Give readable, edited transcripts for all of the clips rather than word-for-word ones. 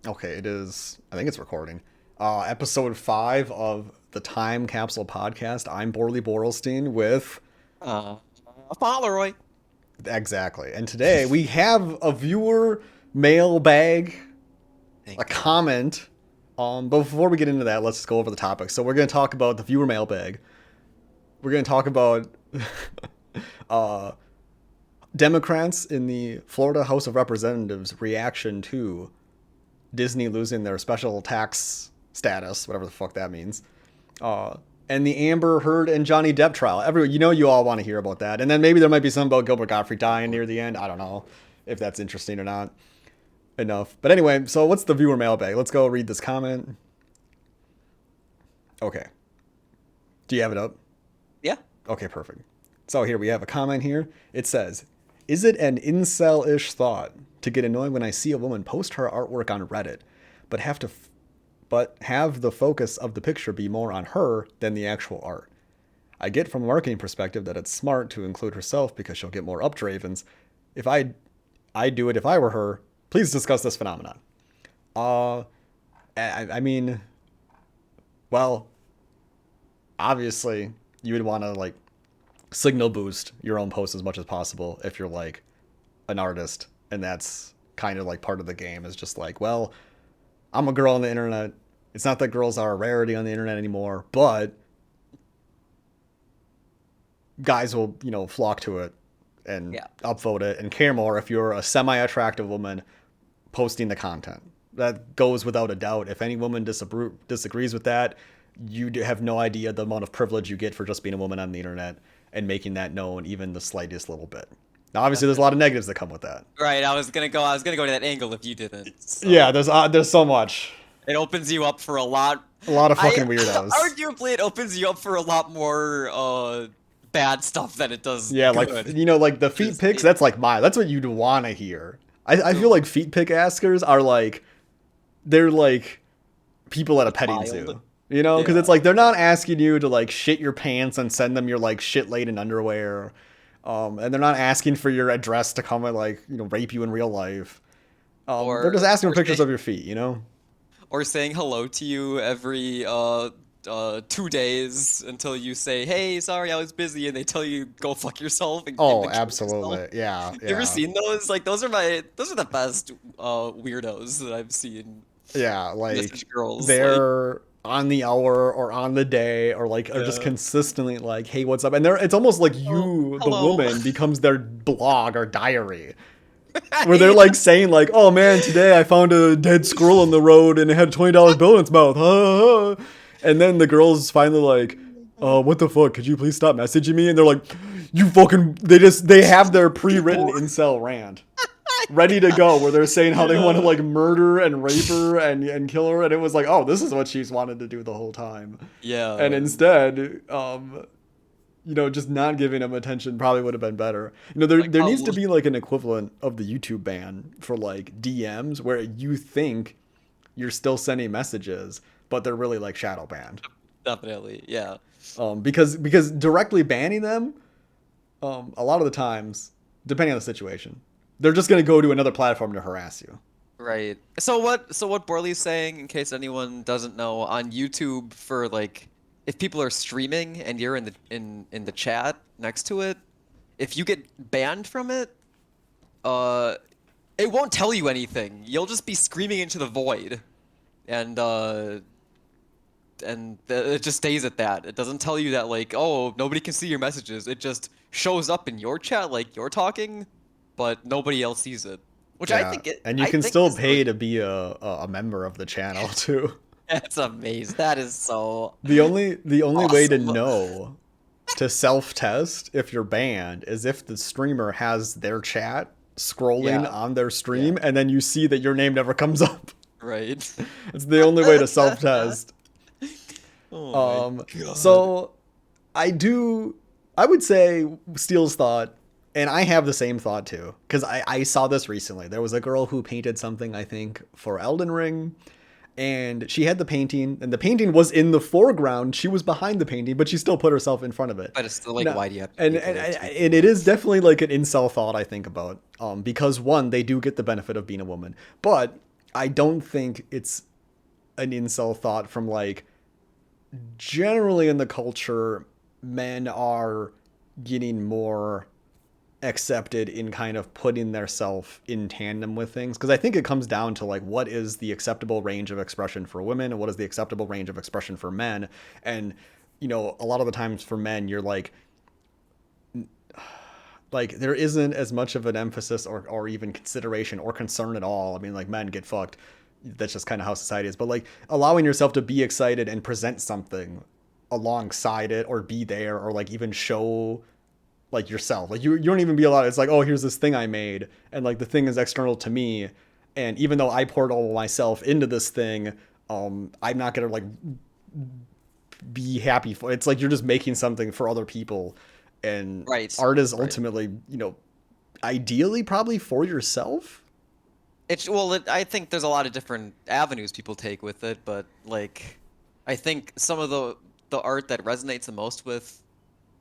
Okay, it is. I think it's recording. Episode 5 of the Time Capsule Podcast. I'm Borley Borelstein with. Uh, Fauntleroy. Exactly. And today we have a viewer mailbag, a Thank God. comment. But before we get into that, let's just go over the topic. So we're going to talk about the viewer mailbag. We're going to talk about uh, Democrats in the Florida House of Representatives' reaction to Disney losing their special tax status, whatever the fuck that means. Uh, and the Amber Heard and Johnny Depp trial. You all want to hear about that. And then maybe there might be something about Gilbert Gottfried dying near the end. I don't know if that's interesting or not enough. But anyway, so what's the viewer mailbag? Let's go read this comment. Okay. Do you have it up? Yeah. Okay, perfect. So here we have a comment here. It says, "Is it an incel-ish thought to get annoyed when I see a woman post her artwork on Reddit, but have the focus of the picture be more on her than the actual art? I get from a marketing perspective that it's smart to include herself because she'll get more uptravens. If I'd do it if I were her. Please discuss this phenomenon." Uh, I mean, well, obviously you would want to like signal boost your own post as much as possible if you're like an artist, and that's kind of like part of the game. Is just like, well, I'm a girl on the internet. It's not that girls are a rarity on the internet anymore, but guys will, flock to it and Yeah. upvote it and care more if you're a semi-attractive woman posting the content. That goes without a doubt. If any woman disagrees with that, you have no idea the amount of privilege you get for just being a woman on the internet and making that known even the slightest little bit. Now, obviously, there's a lot of negatives that come with that. Right. I was gonna go to that angle if you didn't. Yeah, So there's so much, it opens you up for a lot. a lot of I fucking weirdos. arguably it opens you up for a lot more bad stuff than it does Yeah, like good. like the feet Just pics. That's like that's what you'd want to hear. I feel like feet pic askers are like they're like people at a a petting child. zoo. Because Yeah. it's like they're not asking you to like shit your pants and send them your like shit laden underwear, and they're not asking for your address to come and like rape you in real life. They're just Or asking for or pictures say, of your feet. or saying hello to you every 2 days until you say, "Hey, sorry, I was busy," and they tell you go fuck yourself and Oh, then kill yourself. absolutely, yeah, You ever yeah, seen those? Like those are the best weirdos that I've seen. yeah. Like Message girls, like they're on the hour or on the day or like are just yeah. consistently like, hey, what's up? And it's almost like Oh, you, the hello. woman, becomes their blog or diary where they're Yeah. like saying like, "Oh man, today I found a dead squirrel on the road and it had a $20 bill in its mouth." And then the girl's finally like, Oh my God. What the fuck? Could you please stop messaging me?" And they're like, "You fucking." They have their pre-written People. incel rant ready to go where they're saying how they want to Yeah. like murder and rape her and kill her, and it was like, oh, this is what she's wanted to do the whole time. And Yeah. instead, just not giving him attention probably would have been better. There Like there how needs to be like an equivalent of the YouTube ban for like DMs where you think you're still sending messages, but they're really like shadow banned. definitely. Yeah. Because directly banning them, a lot of the times, depending on the situation, they're just gonna go to another platform to harass you. Right. So what Borley's saying, in case anyone doesn't know, on YouTube for like if people are streaming and you're in the chat next to it, if you get banned from it, uh it won't tell you anything. You'll just be screaming into the void. And it just stays at that. It doesn't tell you that like, oh, nobody can see your messages. It just shows up in your chat like you're talking, but nobody else sees it. Which I Yeah, think it and you I can think still is pay to be a member of the channel too. That's amazing. That is so The only way to awesome. know to self-test if you're banned is if the streamer has their chat scrolling Yeah, on their yeah, stream and then you see that your name never comes up. right. It's the only way to self-test. Oh my God. So I would say Steele's thought, and I have the same thought too, because I saw this recently. There was a girl who painted something, I think, for Elden Ring, and she had the painting, and the painting was in the foreground. She was behind the painting, but she still put herself in front of it. But it's still like, No, why do you have to and pay for and, that too? and it is definitely like an incel thought I think about, because one, they do get the benefit of being a woman, but I don't think it's an incel thought from like generally in the culture, men are getting more accepted in kind of putting their self in tandem with things, because I think it comes down to like what is the acceptable range of expression for women and what is the acceptable range of expression for men. And a lot of the times for men you're like there isn't as much of an emphasis or even consideration or concern at all. I mean, like, men get fucked. That's just kind of how society is. But like allowing yourself to be excited and present something alongside it, or be there, or like even show like yourself. Like you don't even be allowed. It's like, oh, here's this thing I made, and like the thing is external to me, and even though I poured all of myself into this thing, I'm not gonna like be happy for. It's like you're just making something for other people, and Right. art is Right. ultimately, ideally probably for yourself. I think there's a lot of different avenues people take with it, but like, I think some of the art that resonates the most with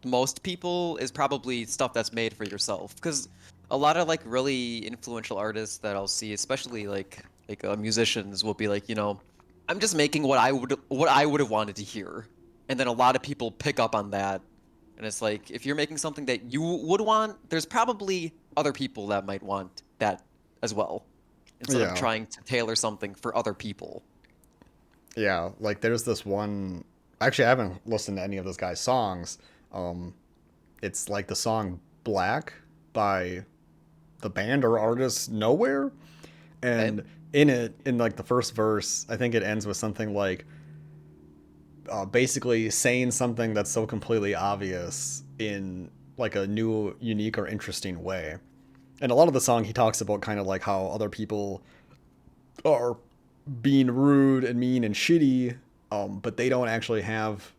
most people is probably stuff that's made for yourself. Because a lot of like really influential artists that I'll see, especially like musicians, will be like, I'm just making what I would have wanted to hear, and then a lot of people pick up on that, and it's like if you're making something that you would want, there's probably other people that might want that as well, instead of Yeah. trying to tailor something for other people. Yeah, like there's this one. Actually, I haven't listened to any of this guy's songs. Um, it's like the song "Black" by the band or artist Nowhere, Okay? and in it, in like the first verse, I think it ends with something like basically saying something that's so completely obvious in like a new, unique, or interesting way. And a lot of the song, he talks about kind of like how other people are being rude and mean and shitty, but they don't actually have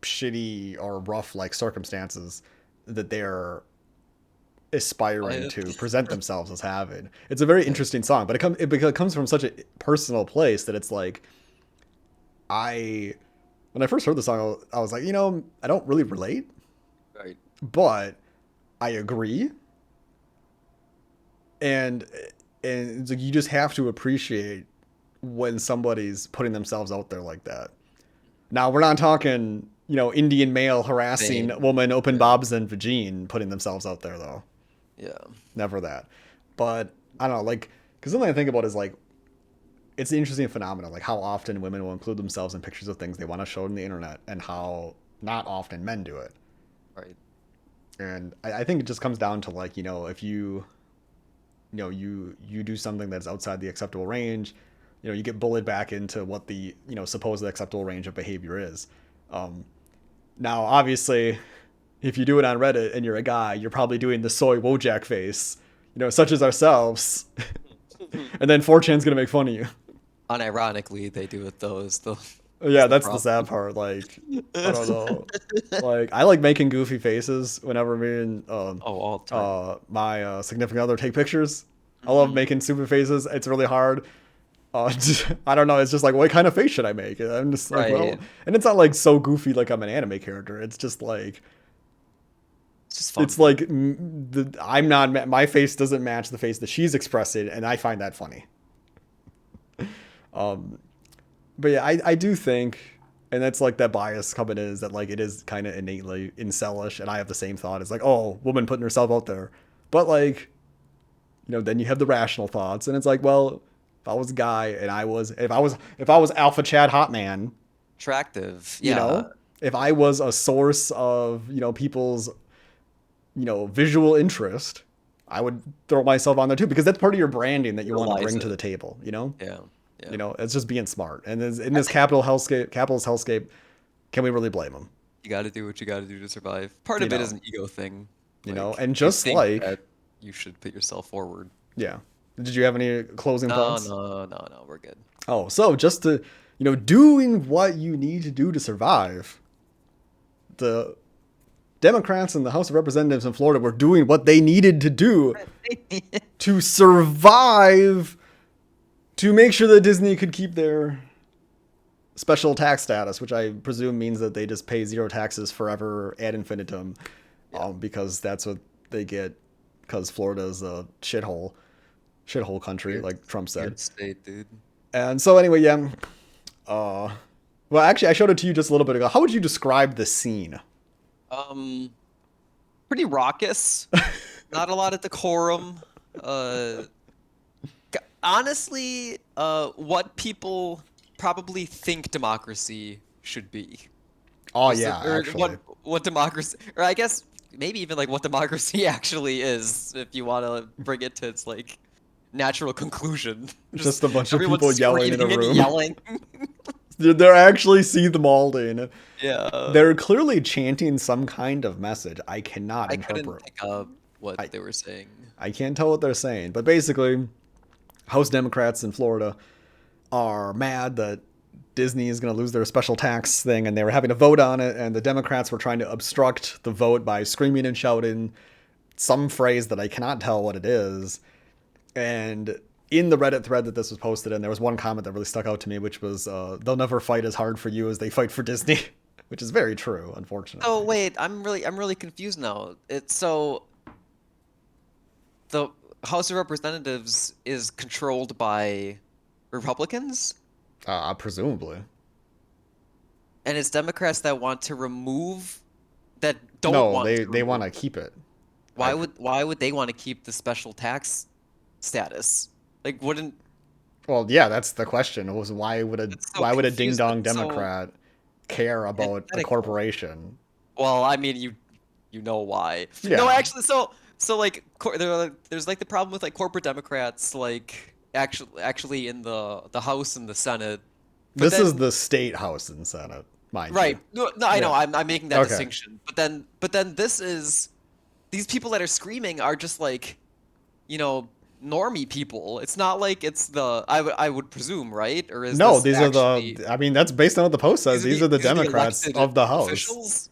shitty or rough like circumstances that they're aspiring I- to present themselves as having. It's a very Yeah. interesting song, but it comes from such a personal place that it's like I when I first heard the song, I was like, I don't really relate, Right. but I agree, and it's like you just have to appreciate when somebody's putting themselves out there like that. Now we're not talking, Indian male harassing Vain. woman, open Yeah. bobs and vagine putting themselves out there though. Yeah. Never that. But I don't know, like, because something I think about is like it's an interesting phenomenon, like how often women will include themselves in pictures of things they want to show on the internet, and how not often men do it. Right. And I think it just comes down to like, if you do something that's outside the acceptable range, you get bullied back into what the supposed acceptable range of behavior is. Um, Now, obviously, if you do it on Reddit and you're a guy, you're probably doing the soy Wojak face, such as ourselves, and then 4chan's gonna make fun of you. Unironically, they do it though, is Yeah, the that's the problem. sad part. Like, I don't know. Like, I like making goofy faces whenever me and Oh, all the time. my significant other take pictures. I love Hmm. making stupid faces. It's really hard. I don't know. It's just like, what kind of face should I make? And I'm just like, well, Right. and it's not like so goofy like I'm an anime character. It's just like, It's just it's fun. like I'm not, my face doesn't match the face that she's expressing, and I find that funny. But yeah, I do think, and that's like that bias coming in, is that like it is kind of innately incelish, and I have the same thought. It's like, oh, woman putting herself out there, but like, then you have the rational thoughts, and it's like, well, if I was a guy and if I was Alpha Chad Hot Man, Attractive. you Yeah. know, if I was a source of people's visual interest, I would throw myself on there too, because that's part of your branding that you want to Utilize bring to it. the table. Yeah. Yeah. It's just being smart. And in I this think capitalist hellscape, can we really blame them? you got to do what you got to do to survive. Part of it is an ego thing. Like And you just think that like, you should put yourself forward. yeah. Did you have any closing No, thoughts? no, no, no. We're good. Oh, so just to, doing what you need to do to survive. The Democrats in the House of Representatives in Florida were doing what they needed to do to survive, to make sure that Disney could keep their special tax status, which I presume means that they just pay zero taxes forever ad infinitum, Yeah. because that's what they get, because Florida is a shithole. shithole country, Weird, like Trump said. weird state, dude. And so anyway, yeah. Uh, well, actually, I showed it to you just a little bit ago. How would you describe the scene? Um, Pretty raucous. Not a lot of decorum. Uh, Honestly, what people probably think democracy should be. Oh Just yeah, or actually. what democracy, or I guess maybe even like what democracy actually is, if you want to bring it to its like natural conclusion. Just Just a bunch of everyone people yelling in a screaming and room. yelling. They're actually Seth Malding. Yeah, They're clearly chanting some kind of message. I cannot I couldn't interpret. pick up what I they were saying. I can't tell what they're saying, but basically, House Democrats in Florida are mad that Disney is going to lose their special tax thing, and they were having a vote on it, and the Democrats were trying to obstruct the vote by screaming and shouting some phrase that I cannot tell what it is. And in the Reddit thread that this was posted in, there was one comment that really stuck out to me, which was, "They'll never fight as hard for you as they fight for Disney," which is very true, Oh unfortunately. wait, I'm really confused now. It's so the House of Representatives is controlled by Republicans, Presumably. and it's Democrats that want to remove that don't No, want to they want remove. to keep it. I Why would they want to keep the special tax status? Like, wouldn't Well, yeah, that's the question. Was it's so why would a ding confused? dong It's so Democrat care about a antithetical. corporation? Well, I mean, you know why? No, Yeah. actually, so like there's like the problem with like corporate Democrats, like actually in the House and the Senate, but This is then the state house and senate, mind you. right, no, I know, Yeah. I'm making that Okay. distinction, but then these people that are screaming are just like, you know, normie people. It's not like it's the I would presume, right? Or is No, this these are actually I mean, that's based on what the post says. These are the these are the Democrats elected of the house. officials?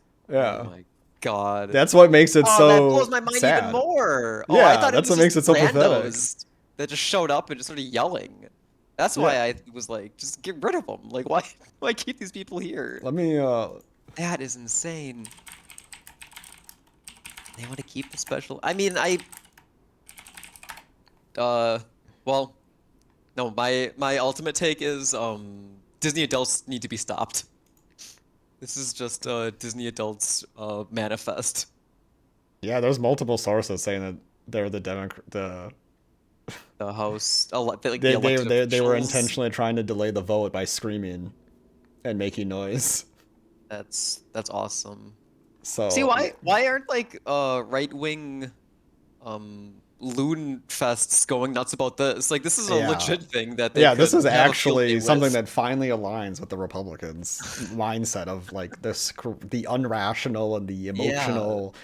Oh Yeah. my God. That's what makes it Oh, that blows so my mind even sad. more. Oh, I Yeah, thought it that's was what just makes it so pathetic. randos that just showed up and just started yelling. That's Yeah. why I was like, just get rid of them. Like, why why keep these people here? Let me That is insane. They want to keep the special. I mean, uh well, no, my ultimate take is Disney adults need to be stopped. This is just Disney adults manifest. yeah, there's multiple sources saying that they're the The house, like the elected they were officials. intentionally trying to delay the vote by screaming and making noise. That's awesome. See, So yeah, why aren't like right-wing loon fests going nuts about this? Like this is a yeah, legit thing that they yeah. This could is have a field day actually something with. that finally aligns with the Republicans' mindset of like the unrational and the Yeah, emotional,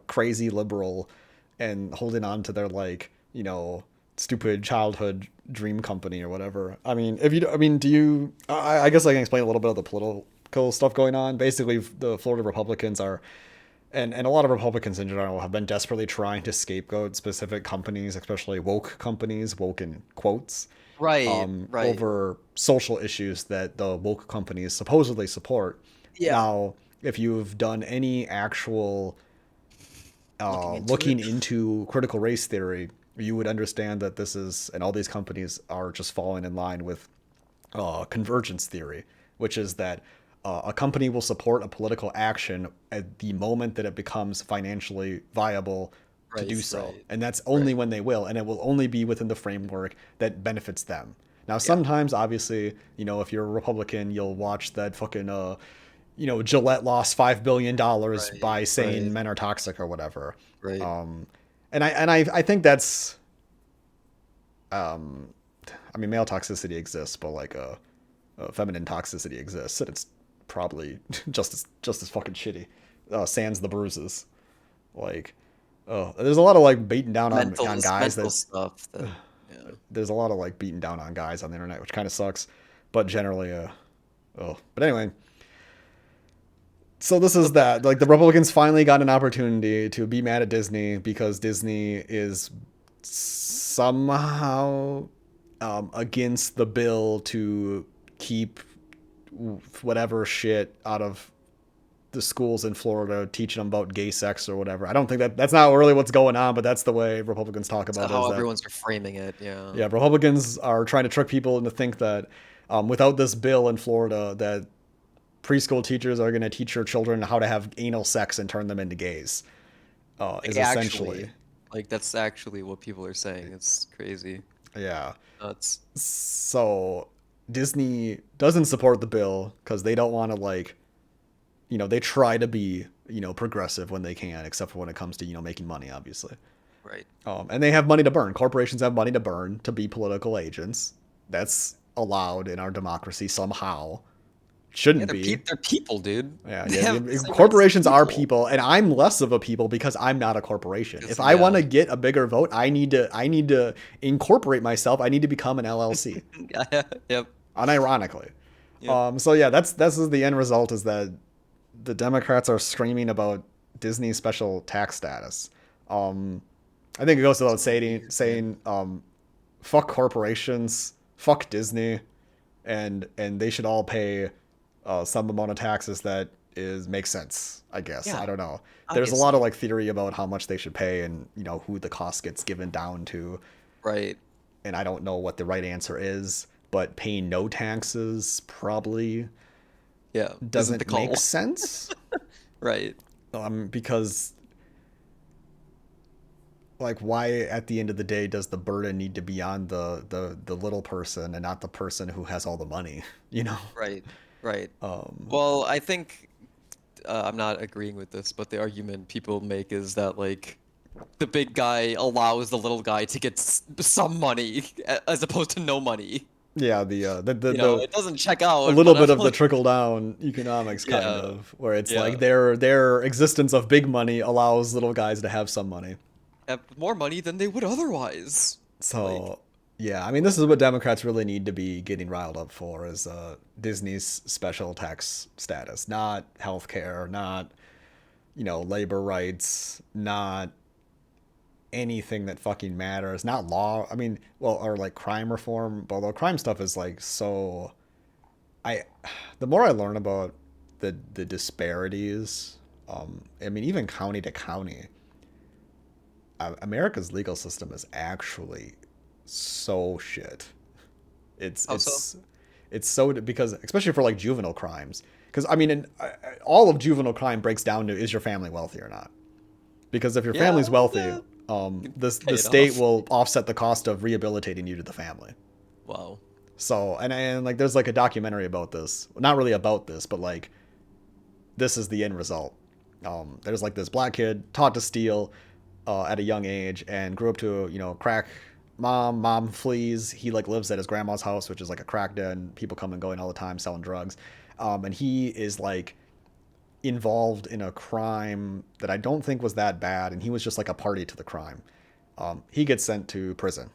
crazy liberal, and holding on to their like stupid childhood dream company or whatever. I mean, if you, I mean, do you? I guess I can explain a little bit of the political stuff going on. Basically, the Florida Republicans are and a lot of Republicans in general have been desperately trying to scapegoat specific companies, especially woke companies, woke in quotes, right, right. over social issues that the woke companies supposedly support. Yeah, Now, if you've done any actual looking into it. looking into critical race theory, you would understand that this is, and all these companies are just falling in line with convergence theory, which is that a company will support a political action at the moment that it becomes financially viable to Right, do so. right, And that's only right. when they will, and it will only be within the framework that benefits them. Now, Yeah, sometimes, obviously, if you're a Republican, you'll watch that fucking, Gillette lost $5 billion right, by saying right, men are toxic or whatever. right. And I think that's, I mean, male toxicity exists, but like feminine toxicity exists, and it's probably just as fucking shitty. Sans the bruises, like, there's a lot of like beating down on guys Mental that stuff that yeah. there's a lot of like beating down on guys on the internet, which kind of sucks, but generally, but anyway. So this So is that like the Republicans finally got an opportunity to be mad at Disney because Disney is somehow against the bill to keep whatever shit out of the schools in Florida teaching them about gay sex or whatever. I don't think that's not really what's going on, but that's the way Republicans talk That's about it, is how that, everyone's framing it. Yeah. yeah, Republicans are trying to trick people into think that without this bill in Florida, that preschool teachers are going to teach your children how to have anal sex and turn them into gays. Is essentially, Actually, like that's actually what people are saying. It's crazy. yeah. Nuts. So Disney doesn't support the bill because they don't want to, like, they try to be, progressive when they can, except for when it comes to, making money, obviously. Right. And they have money to burn. Corporations have money to burn to be political agents. That's allowed in our democracy somehow. Yeah, Shouldn't be. they're people, dude. Yeah, They yeah. have the same rights as Corporations are people. people, and I'm less of a people because I'm not a corporation. If I Yeah. want to get a bigger vote, I need to incorporate myself. I need to become an LLC. Yep. Unironically. Yep. So yeah, this is the end result, is that the Democrats are screaming about Disney's special tax status. I think it goes without saying fuck corporations, fuck Disney, and they should all pay some amount of taxes that makes sense, I guess. Yeah. I don't know. There's a lot of Obviously. like theory about how much they should pay, and who the cost gets given down to, Right. and I don't know what the right answer is, but paying no taxes probably Yeah. Isn't the doesn't make call. sense. Right. Because, like, why at the end of the day does the burden need to be on the little person and not the person who has all the money? Right. Right. Um, Well, I think I'm not agreeing with this, but the argument people make is that like the big guy allows the little guy to get some money as opposed to no money. yeah, It doesn't check a out, little but bit I'm of the like, trickle down economics kind yeah, of, where it's like yeah. their existence of big money allows little guys to have some money. Have more money than they would otherwise. Like, So, yeah, I mean, this is what Democrats really need to be getting riled up for, is Disney's special tax status, not healthcare, not, labor rights, not anything that fucking matters, not law. I mean, well, or like crime reform, although crime stuff is like so. I, the more I learn about the disparities, I mean, even county to county, America's legal system is actually so shit. It's how so? it's it's so, because especially for like juvenile crimes, because I mean, all of juvenile crime breaks down to, is your family wealthy or not? Because if your Yeah, family's wealthy, yeah. Pay the it state off. will offset the cost of rehabilitating you to the family. Wow. So, and like there's like a documentary about this, not really about this, but like this is the end result. There's like this black kid taught to steal at a young age and grew up to, crack mom. Mom flees. He like lives at his grandma's house, which is like a crack den. People come and going all the time selling drugs. And he is like involved in a crime that I don't think was that bad, and he was just like a party to the crime. He gets sent to prison.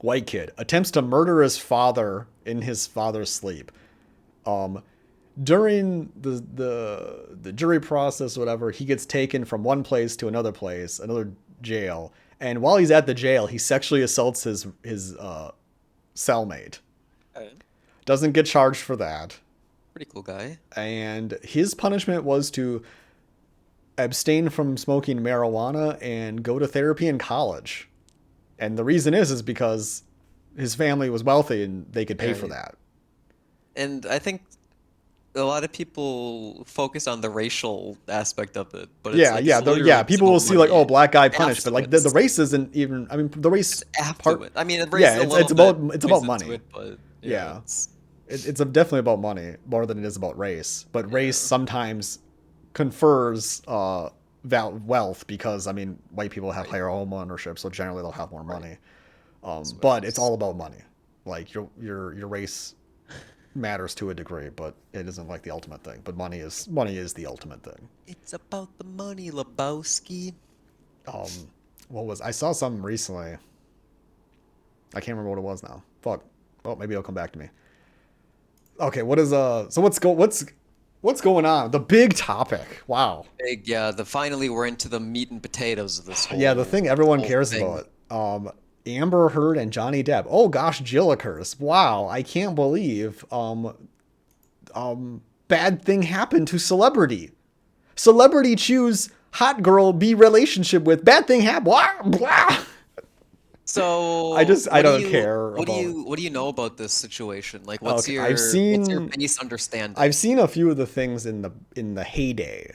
White kid attempts to murder his father in his father's sleep. During the jury process, whatever, he gets taken from one place to another place, another jail, and while he's at the jail, he sexually assaults his cellmate. Okay. Doesn't get charged for that, Pretty cool guy. and his punishment was to abstain from smoking marijuana and go to therapy in college. And the reason is because his family was wealthy and they could pay for Right. that. And I think a lot of people focus on the racial aspect of it, but it's Yeah, like yeah, it's literally people about will see like, oh, money. black guy punished, but like the Affluence. race isn't even. I mean, the race It's part. affluent. I mean, it raised Yeah, a little bit it's plays about into money. it, but yeah, Yeah, it's it's definitely about money more than it is about race. But race yeah, sometimes confers wealth, because I mean, white people have right, higher home ownership, so generally they'll have more right. money. That's what it But it's is. all about money. Like your race matters to a degree, but it isn't like the ultimate thing. But money is the ultimate thing. It's about the money, Lebowski. Um, I saw something recently. I can't remember what it was now. Fuck. Oh, maybe it'll come back to me. Okay, what is so what's going on? The big topic. Wow. Big, yeah. The finally we're into the meat and potatoes of this Yeah, the whole thing everyone whole cares thing. about. Amber Heard and Johnny Depp. Oh gosh, Jillikers. Wow, I can't believe bad thing happened to celebrity. Celebrity choose hot girl be relationship with bad thing happen. Blah, blah. So I don't care what do you know about this situation? Like, okay. what's your base understanding? I've seen a few of the things in the heyday,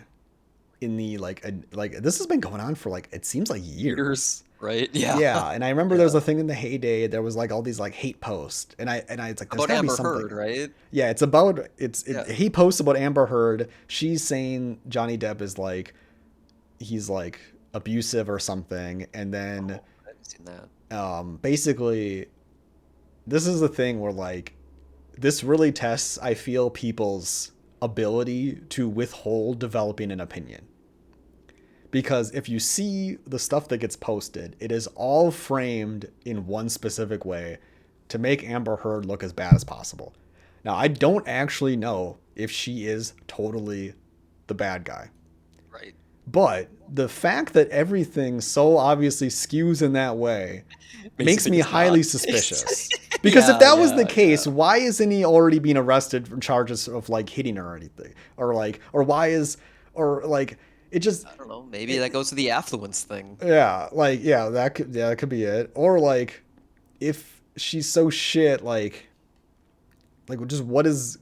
in the like this has been going on for like it seems like Years, years. right? Yeah. Yeah, and I remember there Yeah. was a thing in the heyday. There was like all these like hate posts, and I it's like there's About got to be Amber something. Heard, right? Yeah, it's about Yeah. he posts about Amber Heard. She's saying Johnny Depp is like he's like abusive or something, and then Oh, I haven't seen that. basically this is the thing where like this really tests I feel people's ability to withhold developing an opinion. Because if you see the stuff that gets posted, it is all framed in one specific way to make Amber Heard look as bad as possible. Now, I don't actually know if she is totally the bad guy. Right. But the fact that everything so obviously skews in that way Makes you makes think me it's not. highly suspicious. Because if Yeah, that was the yeah, case, yeah. why isn't he already being arrested for charges of like hitting her or anything? Or like, or why is, or like, it just, I don't know. Maybe that it, goes to the affluence thing. yeah, like, yeah, that could be it. Or like, if she's so shit, like just what is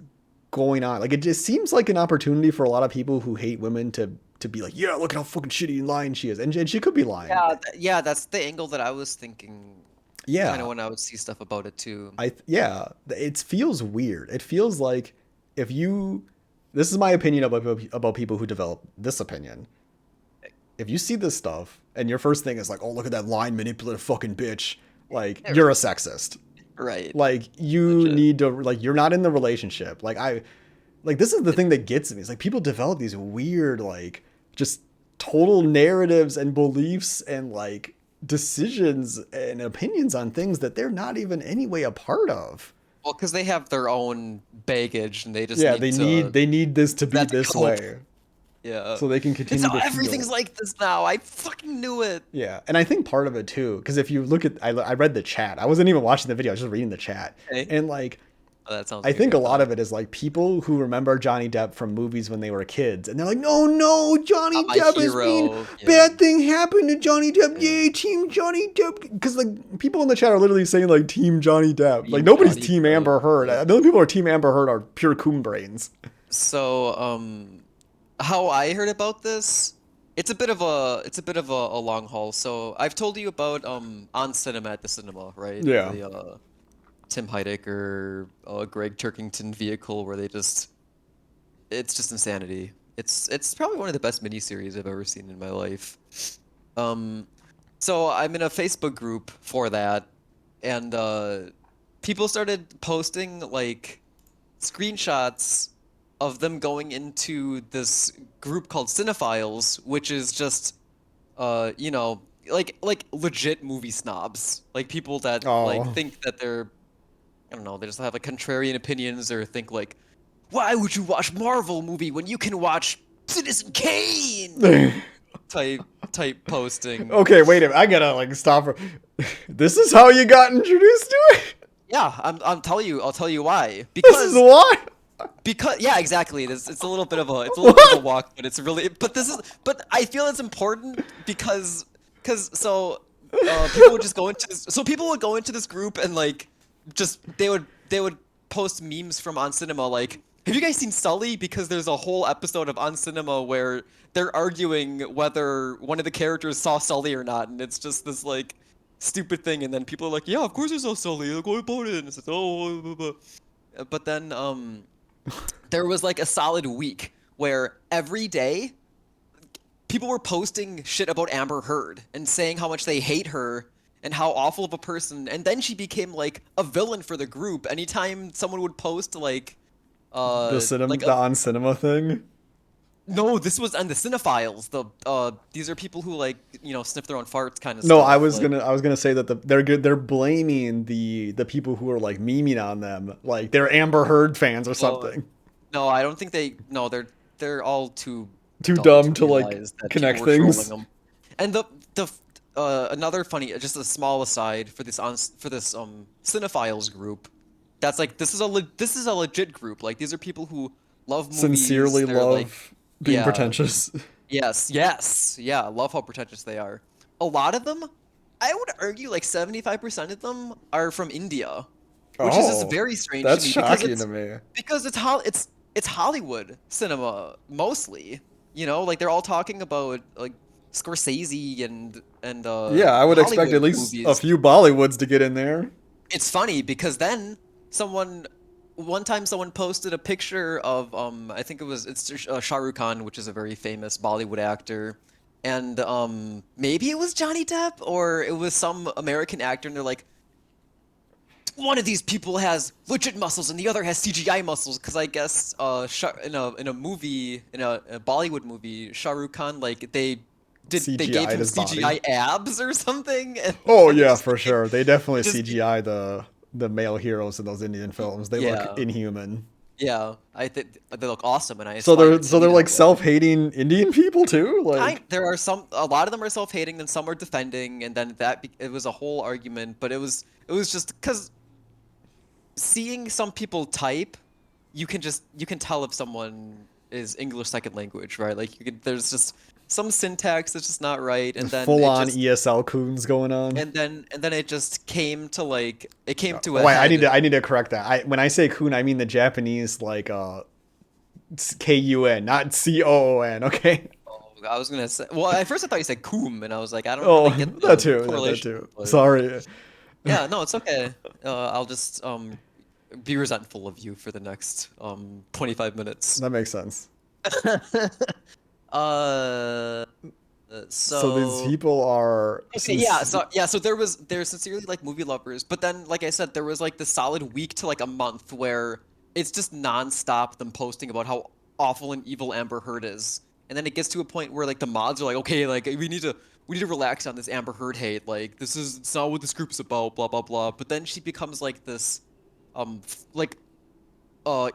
going on? Like, it just seems like an opportunity for a lot of people who hate women to be like, yeah, look at how fucking shitty and lying she is, and she could be lying. Yeah, that's the angle that I was thinking kind of Yeah, when I would see stuff about it too. yeah, it feels weird. It feels like if you, this is my opinion about people who develop this opinion. If you see this stuff and your first thing is like, oh, look at that lying manipulative fucking bitch, like Yeah, you're a sexist. right. Like you Legit. need to like you're not in the relationship. Like this is the thing that gets me. It's like people develop these weird like just total narratives and beliefs and like decisions and opinions on things that they're not even anyway a part of. Well, because they have their own baggage and they just Yeah, need to they need this to be that to this cope. way Yeah. so they can It's continue to everything's feel. like this now. I fucking knew it. Yeah, and I think part of it too, because if you look at, I read the chat. I wasn't even watching the video. I was just reading the chat, Okay. and like Oh, that sounds I like a think a good lot time. of it is like people who remember Johnny Depp from movies when they were kids, and they're like, "No, no, Not Johnny my Depp is being hero. Yeah. bad thing happened to Johnny Depp. Yeah. Yay, Team Johnny Depp!" Because like people in the chat are literally saying like Team Johnny Depp. Like Team nobody's Johnny Team Depp. Amber Heard. Yeah. The only people who are Team Amber Heard are pure coon brains. So, how I heard about this, it's a bit of a long haul. So I've told you about on cinema at the cinema, right? Yeah. The Tim Heidecker, Greg Turkington vehicle where it's just insanity. It's probably one of the best miniseries I've ever seen in my life. Um, so I'm in a Facebook group for that, and people started posting like screenshots of them going into this group called Cinephiles, which is just you know, like legit movie snobs, like people that like Oh. think that they're I don't know, they just have like contrarian opinions or think like, why would you watch Marvel movie when you can watch Citizen Kane? Type type posting. Okay, wait a minute. I gotta like stop. This is how you got introduced to it. Yeah, I'll tell you why. This is what. Because yeah, exactly. It's a little bit of a What? walk, but it's really but I feel it's important because so people would just go into this so people would go into this group and like just they would post memes from On Cinema like, have you guys seen Sully? Because there's a whole episode of On Cinema where they're arguing whether one of the characters saw Sully or not, and it's just this like stupid thing, and then people are like, yeah, of course I saw Sully. Like, what about it? And it's like, oh, blah, blah, blah. But then there was like a solid week where every day people were posting shit about Amber Heard and saying how much they hate her and how awful of a person, and then she became like a villain for the group. Anytime someone would post like The a on cinema thing. no, this was on the Cinephiles. The these are people who like sniff their own farts kind of No, stuff. Like I was gonna say that they're blaming the people who are like memeing on them, like they're Amber Heard fans or uh, something. no, I don't think they no they're all too Too dumb dumb to to like realize that people connect were trolling things. them. And the another funny, just a small aside for this Cinephiles group. That's like this is a legit group. Like these are people who love movies. Sincerely They're like love. being Yeah. pretentious. Yes. Yes. Yeah. I love how pretentious they are. A lot of them, I would argue, like 75% of them are from India, which is just Oh, very strange to that's me because shocking to it's me. because it's Hollywood cinema mostly. You know, like they're all talking about like Scorsese and Yeah, I would expect at Hollywood least a movies. few Bollywoods to get in there. It's funny because then someone one time someone posted a picture of I think it's Shah Rukh Khan, which is a very famous Bollywood actor, and maybe it was Johnny Depp or it was some American actor, and they're like, one of these people has legit muscles and the other has CGI muscles because I guess in a movie a Bollywood movie, Shah Rukh Khan like they gave CGI'd him his body. CGI abs or something, and Oh then yeah, for sure. They definitely it just CGI the male heroes in those Indian films. They look yeah. inhuman. Yeah, I think they look awesome, and I So aspire to they're be like that way. self-hating Indian people too. There are a lot of them are self-hating, then some are defending, and then it was a whole argument. But it was just because seeing some people type, you can tell if someone is English second language, right? Like there's just some syntax that's just not right, and then full on ESL coons going on. and then it just came to it came to Oh a wait, head. I need to correct that. When I say coon, I mean the Japanese KUN, not COON. Okay. Oh, I was gonna say, well, at first I thought you said coom, and I was like, I don't Oh, really get that the too. That correlation, too. but Sorry. yeah, no, it's okay. I'll just be resentful of you for the next 25 minutes. That makes sense. Uh, So these so people are okay, yeah, so they're sincerely like movie lovers, but then like I said, there was like the solid week to like a month where it's just nonstop them posting about how awful and evil Amber Heard is, and then it gets to a point where like the mods are like, okay, like we need to relax on this Amber Heard hate, like it's not what this group is about, blah blah blah. But then she becomes like this, like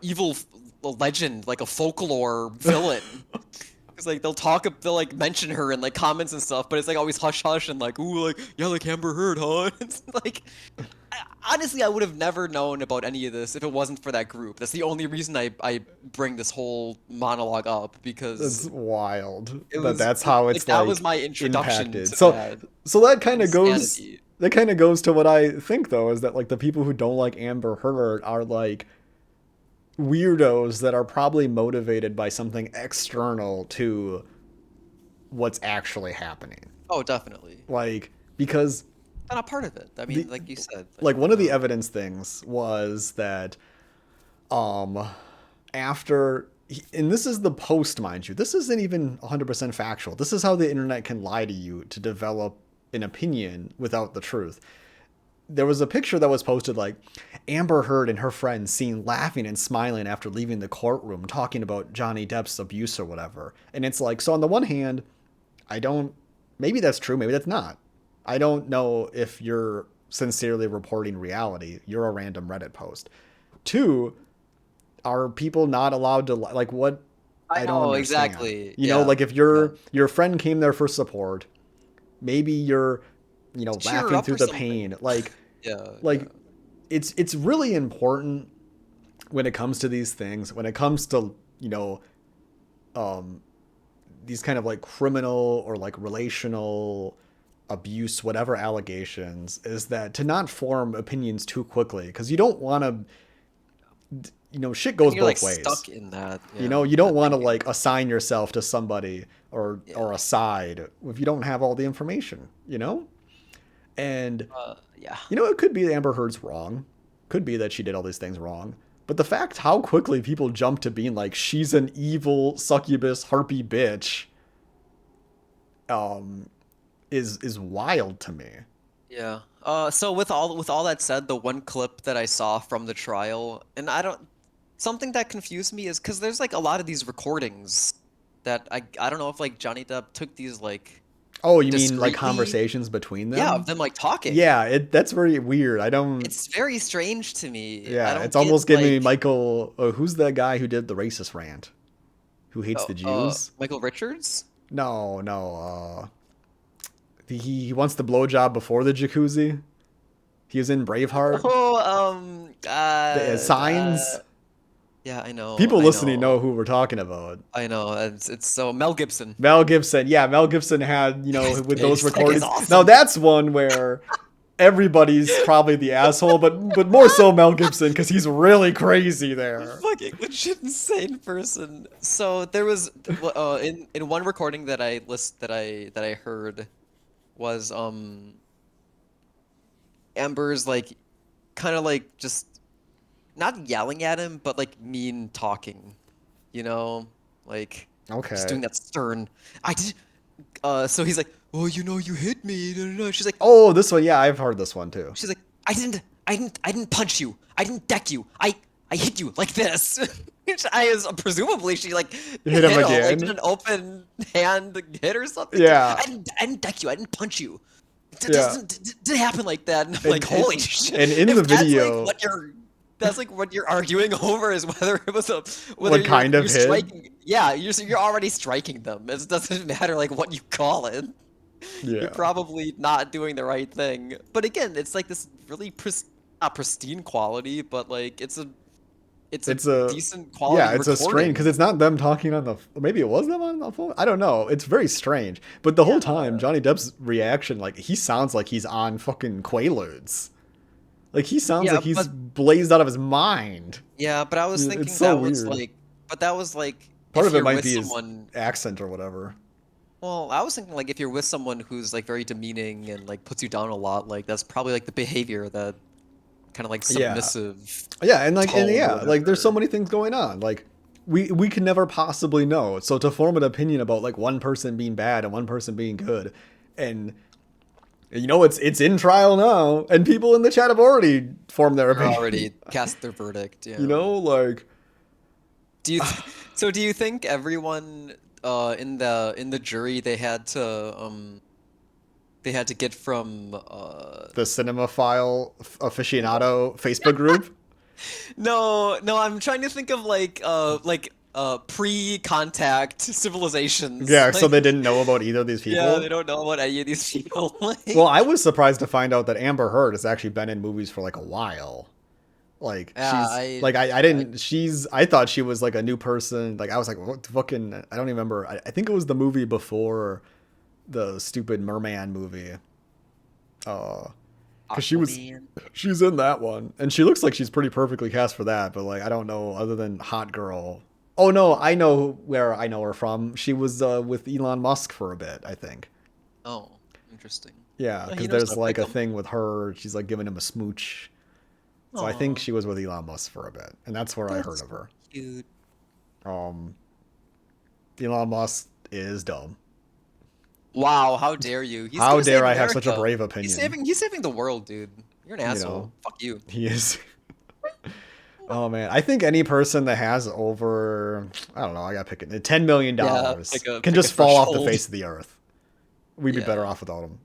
evil legend, like a folklore villain. Because like they'll like mention her in like comments and stuff, but it's like always hush hush and like ooh like yeah like Amber Heard, huh? It's like honestly I would have never known about any of this if it wasn't for that group. That's the only reason I bring this whole monologue up That's because wild. it was That's how like it's that was like my introduction impacted. to So that that kind of goes insanity. to what I think though is that like the people who don't like Amber Heard are like weirdos that are probably motivated by something external to what's actually happening. Oh, definitely. Like because I'm not part of it. I the mean, like you said, like one of the evidence things was that um after and this is the post, mind you, this isn't even 100% factual. This is how the internet can lie to you to develop an opinion without the truth. There was a picture that was posted like Amber Heard and her friends seen laughing and smiling after leaving the courtroom talking about Johnny Depp's abuse or whatever. And it's like, so on the one hand, I don't, maybe that's true, maybe that's not. I don't know if you're sincerely reporting reality. You're a random Reddit post. Two, are people not allowed to like what? I I don't know understand. exactly. You know, Yeah, like if yeah. your friend came there for support, maybe you're, Cheer her laughing up through or the something. pain. Yeah, yeah. Like it's really important when it comes to these things, when it comes to, um these kind of like criminal or like relational abuse, whatever allegations, is that to not form opinions too quickly because you don't want to, shit And goes you're like both ways. stuck in that, You that don't want to thinking. like assign yourself to somebody Yeah. or a side if you don't have all the information. And Yeah. it could be Amber Heard's wrong. Could be that she did all these things wrong. But the fact how quickly people jump to being like she's an evil succubus harpy bitch um is wild to me. Yeah. So with all that said, the one clip that I saw from the trial, and I don't something that confused me is because there's like a lot of these recordings that I don't know if like Johnny Depp took these like Oh, you mean like discreetly, conversations between yeah, of them? them like talking. Yeah, that's very weird. I don't. It's very strange to me. I Yeah, don't it's get almost giving me like Michael. Who's the guy who did the racist rant? Who hates the Jews? Michael Richards. No, no. He wants the blowjob before the jacuzzi. He was in Braveheart. Oh, The signs. Yeah, I know. People I listening know. know who we're talking about. I know. It's so Mel Gibson. Mel Gibson, yeah, Mel Gibson had, His with those face, that guy's recordings. Now awesome. that's one where everybody's probably the asshole, but more so Mel Gibson because he's really crazy there. Fucking legit insane person. So there was in one recording that I heard was Amber's like kind of like just not yelling at him, but like mean talking, you know, like just Okay. doing that stern. I did. So he's like, "Oh, you hit me." Da, da, da." Oh, this one, yeah, I've heard this one too. She's like, I didn't punch you. I didn't deck you. I hit you like this." Which I is presumably she like You hit him like did again? an open hand hit or something. Yeah, I didn't deck you. I didn't punch you. It yeah. didn't happen like that. And I'm And like, it, holy shit. and in If the that's like video, what you're arguing over is whether it was a whether what kind you're of hit? striking. Yeah, you're already striking them. It doesn't matter like what you call it. You're Yeah. probably not doing the right thing. But again, it's like this really not pristine quality, but like it's a It's a decent yeah, quality it's a strange because recording. it's not them talking on the maybe it was them on the phone. I don't know. It's very strange. But the whole Yeah. time, Johnny Depp's reaction, like he sounds like he's on fucking Quaaludes. Like he sounds Yeah, like he's but blazed out of his mind. I was It's thinking so that was weird. like but that was like Part if of it you're might with be his someone accent or whatever. well, I was thinking like if you're with someone who's like very demeaning and like puts you down a lot, like that's probably like the behavior that kind of like Yeah. submissive Yeah, and tone or yeah, like there's so whatever. many things going on. Like we can never possibly know. So to form an opinion about like one person being bad and one person being good, and it's in trial now, and people in the chat have already formed their They're opinion. already cast their verdict, you yeah. know, like Do you think everyone in the jury they had to get from the cinemaphile aficionado Facebook group. no, I'm trying to think of like pre-contact civilizations. Yeah, so Like they didn't know about either of these yeah, they people. don't know about any of these people. Well, Like I was surprised to find out that Amber Heard has actually been in movies for like a while. Like yeah, I I didn't I thought she was like a new person. Like I was like what the fucking I don't even remember. I think it was the movie before the stupid Merman movie. Cuz Aquaman. she's in that one and she looks like she's pretty perfectly cast for that, but like I don't know other than Hot Girl. Oh no, I know where I know her from. She was with Elon Musk for a bit, I think. Oh, interesting. Yeah, He cuz knows how there's to like pick a 'em. thing with her. She's like giving him a smooch. So I think Aw, she was with Elon Musk for a bit, and that's where I heard that's of her. cute. Um, Elon Musk is dumb. Wow, how dare you? He's How gonna dare save I have such a America. brave opinion? He's saving the world, dude. You're an You asshole. know, Fuck you. he is. Oh man, I think any person that has over, I don't know, I gotta pick it, Yeah, $10 million can pick a just fall off the threshold. face of the earth. We'd be Yeah, better off without him.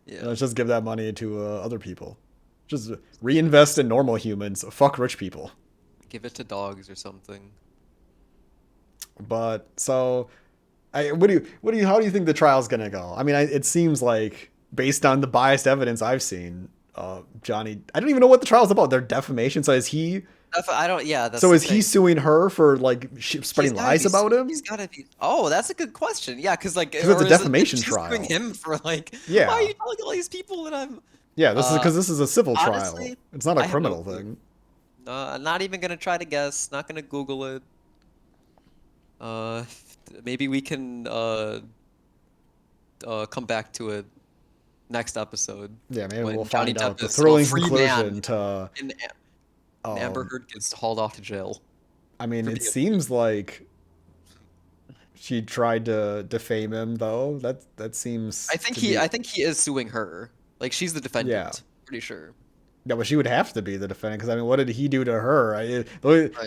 yeah. Let's just give that money to other people. Just reinvest in normal humans. Fuck rich people. Give it to dogs or something. But so how do you think the trial's gonna go? I mean, it seems like based on the biased evidence I've seen, Johnny, I don't even know what the trial's about. They're defamation. I don't. Yeah, that's So the is he thing. suing her for like He's spreading gotta lies be. about He's him? gotta be. Oh, that's a good question. Yeah, because like, Because it's or a is it defamation she's suing trial. him for like, why are Yeah, you telling all these people that I'm? yeah. This is Uh, because this is a civil trial. honestly, It's not a I have no criminal clue. thing. Not even gonna try to guess. Not gonna Google it. Uh, maybe we can come back to it next episode Yeah, maybe we'll when Johnny find out Depp the is still a thrilling free man conclusion to. and, and Amber Um, Heard gets hauled off to jail I mean, for it being. seems like she tried to defame him, though. That seems to be. I think he is suing her. Like she's the Yeah. defendant. Pretty sure. Yeah, but she would have to be the defendant because I mean, what did he do to her? Right.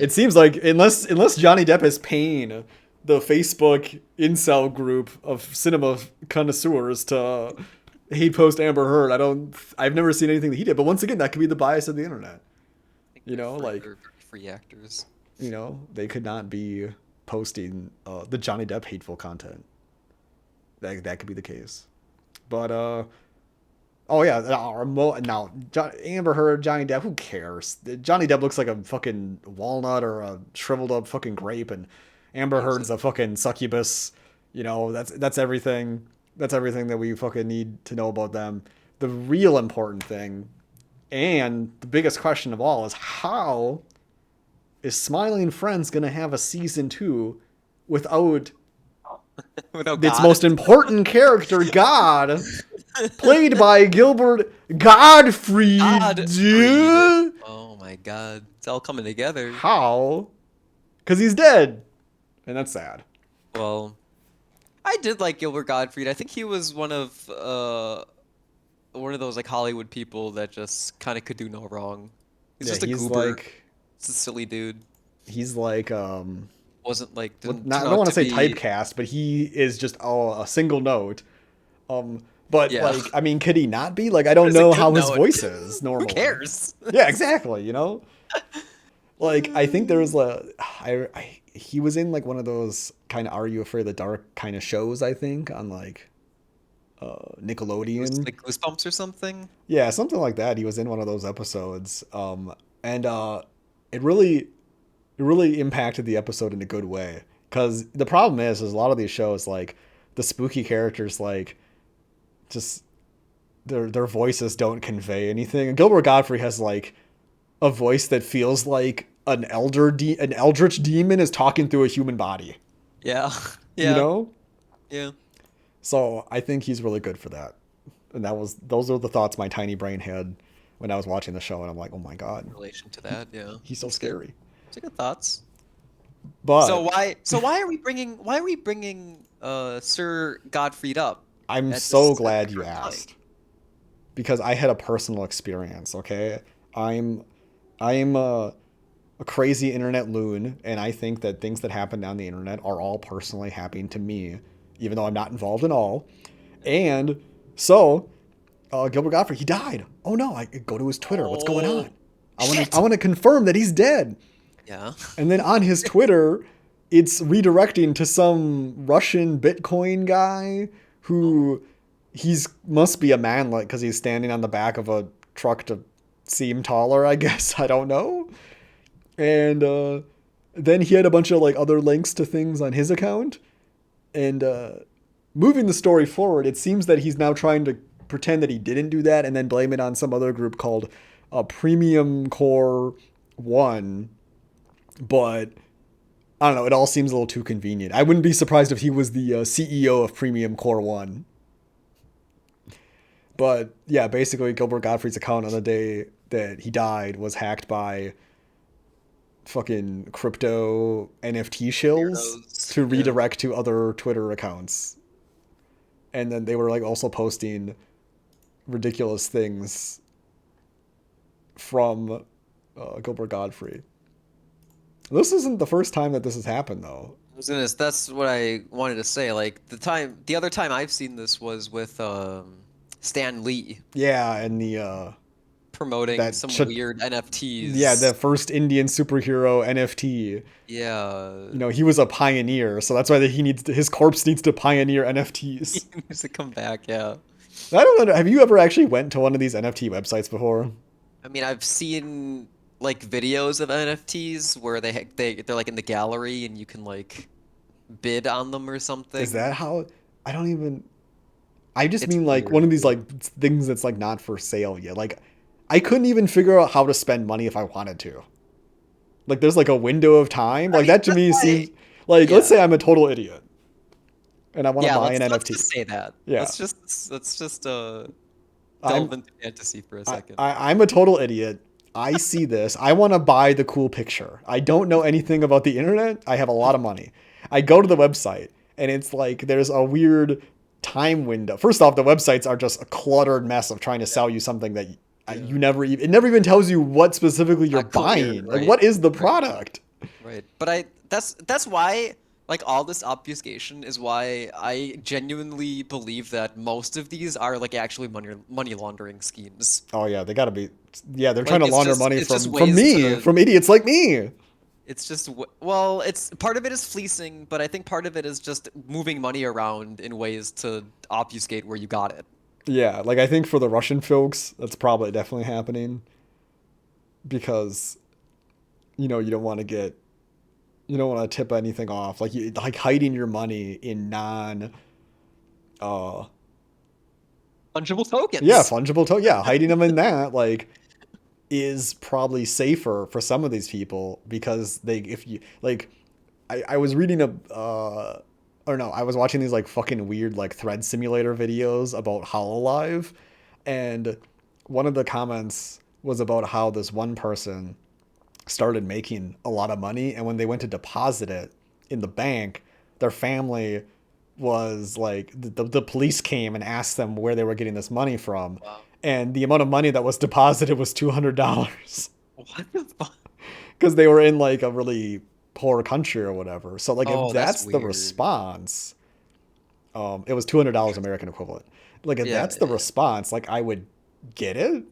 It seems like unless Johnny Depp is paying the Facebook incel group of cinema connoisseurs to hate post Amber Heard, I've never seen anything that he did. But once again, that could be the bias of the internet. I think You know, like they're very free actors. they could not be posting the Johnny Depp hateful content. That could be the case. But Oh yeah, now Amber Heard, Johnny Depp. Who cares? Johnny Depp looks like a fucking walnut or a shriveled up fucking grape, and Amber Honestly. Heard's a fucking succubus. You know, that's everything. That's everything that we fucking need to know about them. The real important thing, and the biggest question of all, is how is Smiling Friends gonna have a season 2 without Without its God. most important character, God, played by Gilbert Gottfried? God freed. Oh my God. It's all coming together. How? Because he's dead, and that's sad. Well, I did like Gilbert Gottfried. I think he was one of those like Hollywood people that just kind of could do no wrong. He's Yeah, just a goober. He's a silly dude. he's like Wasn't like didn't not, turn I don't out want to to say be. typecast, but he is just a single note. But Yeah. like, I mean, could he not be? Like, I But don't it's a know good how his note. voice is Who normally. cares? Yeah, exactly. You know, like I think there was he was in like one of those kind of Are You Afraid of the Dark kind of shows. I think on like Nickelodeon. Like Goosebumps or something. Yeah, something like that. He was in one of those episodes. And it really it really impacted the episode in a good way. Because the problem is a lot of these shows like the spooky characters like just their voices don't convey anything. And Gilbert Godfrey has like a voice that feels like an an eldritch demon is talking through a human body. Yeah. You Yeah. know? Yeah. So I think he's really good for that. And those are the thoughts my tiny brain had when I was watching the show, and I'm like, oh my god, In relation to that, yeah. he's so That's good. scary. That's good thoughts. So But why are we bringing Sir Godfried up I'm at so this at the glad you current time? asked because I had a personal experience. Okay, I'm a crazy internet loon, and I think that things that happen on the internet are all personally happening to me, even though I'm not involved in all. And so, Gilbert Gottfried, he died. Oh no! I go to his Twitter. What's going on? Oh shit. I want to confirm that he's dead. Yeah. And then on his Twitter, it's redirecting to some Russian Bitcoin guy who he's must be a man like because he's standing on the back of a truck to seem taller, I guess. I don't know. And then he had a bunch of like other links to things on his account. And moving the story forward, it seems that he's now trying to pretend that he didn't do that and then blame it on some other group called Premium Core One. But I don't know. It all seems a little too convenient. I wouldn't be surprised if he was the CEO of Premium Core One. But yeah, basically, Gilbert Gottfried's account on the day that he died was hacked by fucking crypto NFT shills Weirdos. to Yeah. redirect to other Twitter accounts. And then they were like also posting ridiculous things from Gilbert Gottfried. This isn't the first time that this has happened, though. That's what I wanted to say. Like the other time I've seen this was with Stan Lee Yeah, and promoting that some should weird yeah, the NFTs. first Indian superhero NFT. Yeah. You know, he was a pioneer, so that's why his corpse needs to pioneer NFTs. He needs to come back, yeah. I don't know. Have you ever actually went to one of these NFT websites before? I mean, I've seen like videos of NFTs where they're like in the gallery and you can like bid on them or Is something. that how? I don't even. I just It's mean like one weird. of these like things that's like not for sale yet. Like I couldn't even figure out how to spend money if I wanted to. Like there's like a window of time. I Like mean, that to that's me why, seems like let's yeah. say I'm a total idiot and I want to Yeah, buy an let's NFT. just say that. Yeah, Let's just I'm delve into fantasy for a second. I'm a total idiot. I see this. I want to buy the cool picture. I don't know anything about the internet. I have a lot of money. I go to the website and it's like there's a weird time window. First off, the websites are just a cluttered mess of trying to sell you something that Yeah. you never even, it never even tells you what specifically you're Not clear, buying. Like right? what is the Right. product? Right. But that's why like all this obfuscation is why I genuinely believe that most of these are like actually money laundering schemes. Oh yeah, they got to be yeah, they're trying Like to launder money it's just from ways me, to from idiots like me. it's just well, it's part of it is fleecing, but I think part of it is just moving money around in ways to obfuscate where you got it. Yeah, like I think for the Russian folks, that's probably definitely happening because you don't want to get you don't want to tip anything off. Like you like hiding your money in non uh Fungible yeah, tokens. fungible yeah, hiding them in that like is probably safer for some of these people because they if you like I was reading a or no, I was watching these like fucking weird like thread simulator videos about Hololive, and one of the comments was about how this one person started making a lot of money, and when they went to deposit it in the bank, their family was like the police came and asked them where they were getting this money from, Wow. and the amount of money that was deposited was $200 What the fuck? because they were in like a really poor country or whatever. So like if Oh, that's that's the weird. response, it was $200 American equivalent. Like if Yeah, that's the yeah, yeah. response, like I would get it.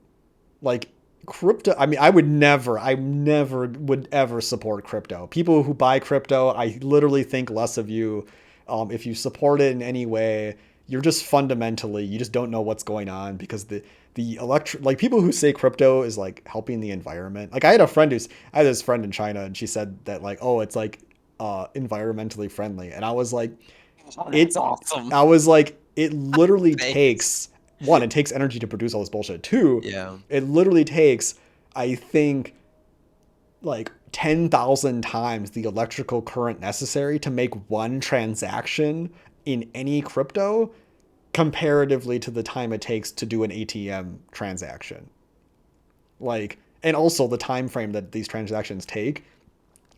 Like crypto, I mean, I never would ever support crypto. People who buy crypto, I literally think less of you. If you support it in any way, you're just fundamentally, you just don't know what's going on because like people who say crypto is like helping the environment. Like I had this friend in China and she said that like, oh, it's like environmentally friendly. And I was like, Oh, that's it awesome. I was like, it literally Thanks. takes one, it takes energy to produce all this bullshit. Two, Yeah. it literally takes, I think, like 10,000 times the electrical current necessary to make one transaction in any crypto comparatively to the time it takes to do an ATM transaction. Like, and also the time frame that these transactions take,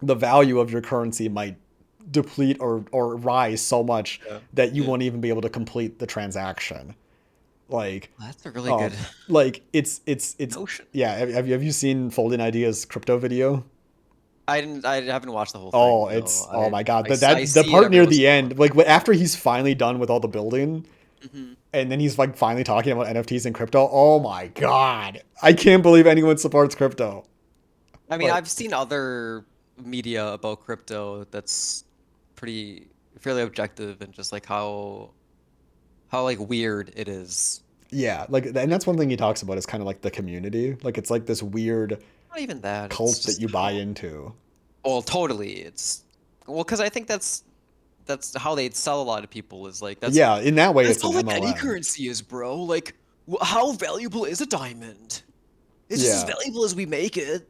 the value of your currency might deplete or rise so much Yeah. that you Yeah. won't even be able to complete the transaction. Like, That's a really good um, like it's notion. yeah. Have you seen Folding Ideas crypto video? I haven't watched the whole Oh, thing. No, it's oh my god. I The see it part every near once the in a while. end, like after he's finally done with all the building, Hmm. and then he's like finally talking about NFTs and crypto. Oh my god. I can't believe anyone supports crypto. I mean, Like, I've seen other media about crypto that's pretty fairly objective and just like how like weird it is. yeah, like and that's one thing he talks about is kind of like the community. Like it's like this weird Not even that. It's cult that just you buy how. into. Well, totally. It's well, because I think that's how they sell a lot of people is like Yeah, in that way that's it's how an like any MLM. currency is, bro. Like how valuable is a diamond? It's just as Yeah. valuable as we make it,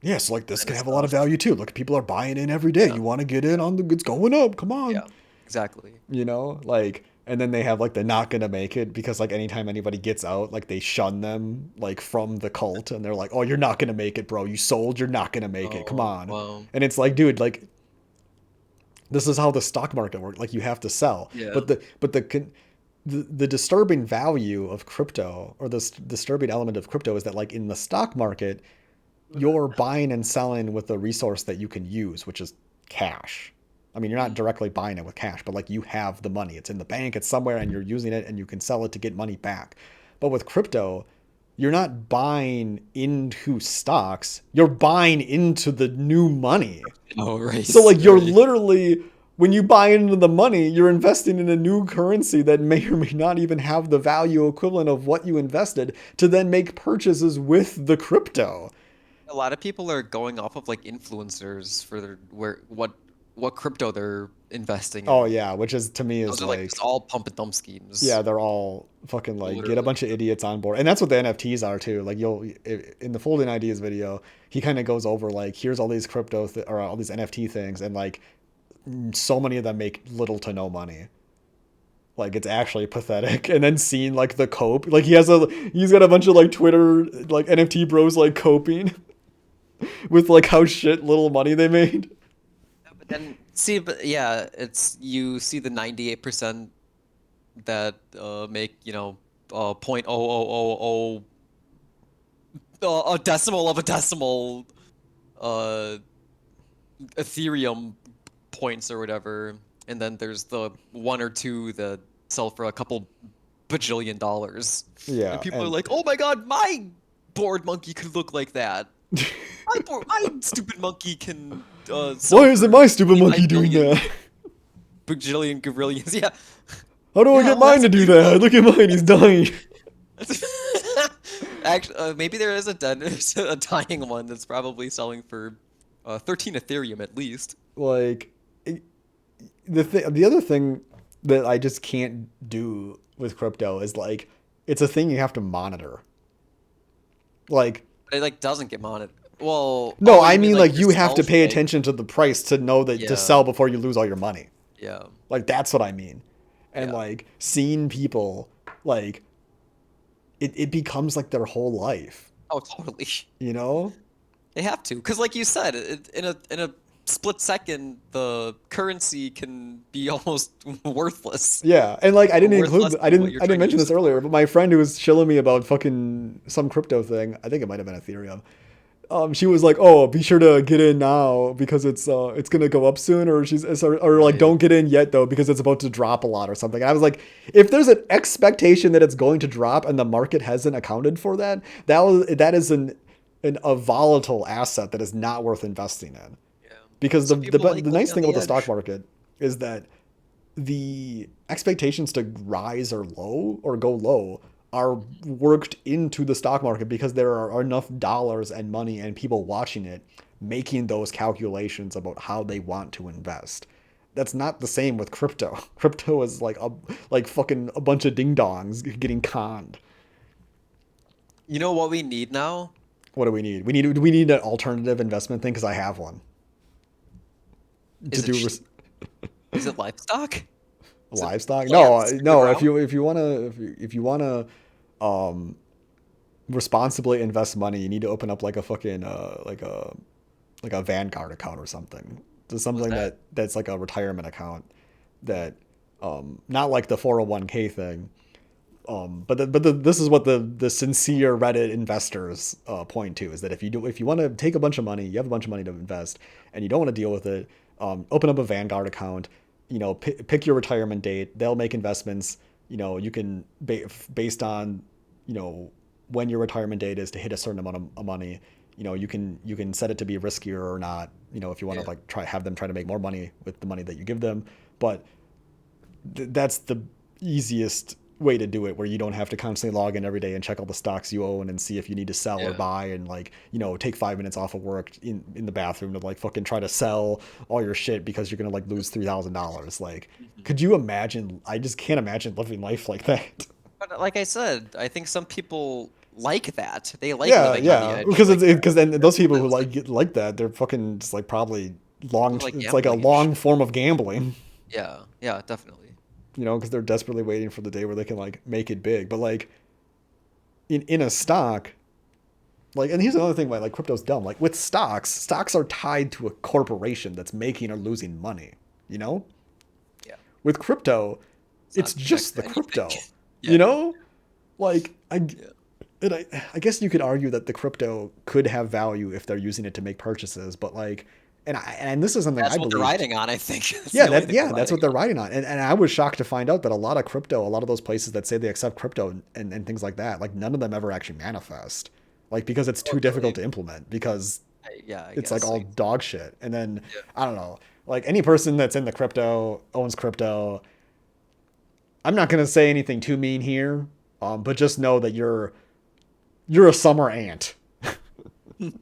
Yeah, so like this kind could of have a lot of stuff. value too. Look, people are buying in every day. Yeah, You want to get in yeah, on the it's going up. Come on. yeah. Exactly. Like and then they have like the not gonna make it because like anytime anybody gets out, like they shun them like from the cult and they're like, "Oh, you're not gonna make it, bro. You sold, you're not gonna make it. Come Oh, on." well, And it's like, dude, like this is how the stock market works. Like you have to sell. yeah. But the disturbing value of crypto or the disturbing element of crypto is that like in the stock market, you're buying and selling with a resource that you can use, which is cash. I mean, you're not Mm. directly buying it with cash, but like you have the money. It's in the bank, it's somewhere, and you're using it and you can sell it to get money back. But with crypto, you're not buying into stocks, you're buying into the new money. Oh, So right, like you're right. literally when you buy into the money, you're investing in a new currency that may or may not even have the value equivalent of what you invested to then make purchases with the crypto. A lot of people are going off of like influencers for their where what crypto they're investing Oh in. yeah, which is to me is Those are like just like all pump and dump yeah, schemes, they're all fucking like get a literally. bunch of idiots on board. And that's what the NFTs are too. Like you'll in the Folding Ideas video, he kind of goes over like here's all these or all these NFT things and like so many of them make little to no money. Like it's actually pathetic. And then seeing like the cope, like he's got a bunch of like Twitter like NFT bros like coping with like how shit little money they made. But then see, but yeah, it's you see the 98% that make point oh oh oh oh a decimal of a decimal uh Ethereum points or whatever, and then there's the one or two that sell for a couple bajillion dollars, and Yeah, people are and like, "Oh my God, my bored monkey could look like that. My stupid monkey can sell why isn't for my stupid 25 monkey doing billion, that? bajillion, gazillions." Yeah, How do I Yeah, get well, mine that's to a do good that? Look at mine, he's dying. Actually, maybe there is a dying one that's probably selling for 13 Ethereum at least. Like, the other thing that I just can't do with crypto is like, it's a thing you have to monitor. Like, But it like doesn't get monitored. Well, no, oh, I you mean mean like like you have to yourself? pay Like, attention to the price to know that to yeah, sell before you lose all your money. yeah, Like that's what I mean. And yeah. like seeing people like it becomes like their whole life, Oh, totally. you know? They have to, because like you said, in a split second, the currency can be almost worthless Yeah, and like or worth less I than what you're didn't trying to mention use this it earlier, for. but my friend who was shilling me about fucking some crypto thing, I think it might have been Ethereum. She was like, "Oh, be sure to get in now because it's gonna go up soon," or or like, Right. "Don't get in yet though because it's about to drop a lot or something." And I was like, if there's an expectation that it's going to drop and the market hasn't accounted for that, that is a volatile asset that is not worth investing in. Yeah. Because Some people like the nice living on thing about the the stock edge. market is that the expectations to rise or low or go low are worked into the stock market because there are enough dollars and money and people watching it making those calculations about how they want to invest. That's not the same with crypto. Crypto is like fucking a bunch of ding dongs getting conned. You know what we need now? What do we need? We need an alternative investment thing because I have one to Is it do sheep? Is it livestock? Is it livestock. No, plants no. underground? If you wanna if you wanna um responsibly invest money, you need to open up like a fucking like a Vanguard account or something. Just What was something that? that's like a retirement account that not like the 401k thing. This is what the sincere Reddit investors point to is that if you want to take a bunch of money, you have a bunch of money to invest, and you don't want to deal with it, open up a Vanguard account. You know, pick your retirement date. They'll make investments. You know, you can based on you know when your retirement date is to hit a certain amount of money. You know, you can set it to be riskier or not. You know, if you want to Yeah. like have them try to make more money with the money that you give them, but that's the easiest way to do it where you don't have to constantly log in every day and check all the stocks you own and see if you need to sell or Yeah. buy and like take 5 minutes off of work in the bathroom to like fucking try to sell all your shit because you're gonna like lose $3,000. Like, Mhm. could you imagine? I just can't imagine living life like that. But like I said, I think some people like that. They like Yeah, living on the yeah, edge because like that. because then those That's people what who lives like like that, they're fucking just like probably long. live like It's like a gambling and long shit. form of gambling. Yeah. Yeah, definitely. Because they're desperately waiting for the day where they can like make it big. But like in a stock, like, and here's another thing why like crypto's dumb. Like with stocks are tied to a corporation that's making or losing money. You know, Yeah. with crypto, It's it's not connected just to the anything. crypto. Yeah. You know, like Yeah. I guess you could argue that the crypto could have value if they're using it to make purchases, but like, and this is something I That's what they're believed. riding on, I think. That's the only thing they're That's riding what they're on. riding on. And I was shocked to find out that a lot of crypto, a lot of those places that say they accept crypto and things like that, like none of them ever actually manifest. Like because it's Oh, too difficult really? to implement because Yeah, I it's like guess. all Like, dog shit. And then yeah. I don't know, like any person that's in the crypto owns crypto. I'm not gonna say anything too mean here, but just know that you're a summer ant. True.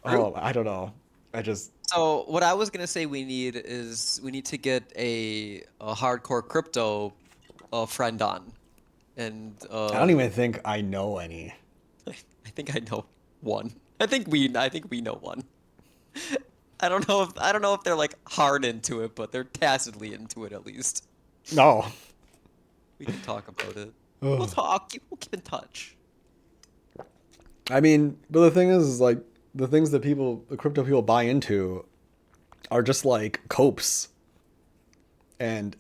Oh, I don't know. I just So what I was gonna say we need is we need to get a hardcore crypto friend on, and I don't even think I know any. I think I know one. I think we know one. I don't know if they're like hard into it, but they're tacitly into it at least. No. We can talk about it. We'll Ugh. talk. We'll keep in touch. I mean, but the thing is like the things that the crypto people buy into are just like copes and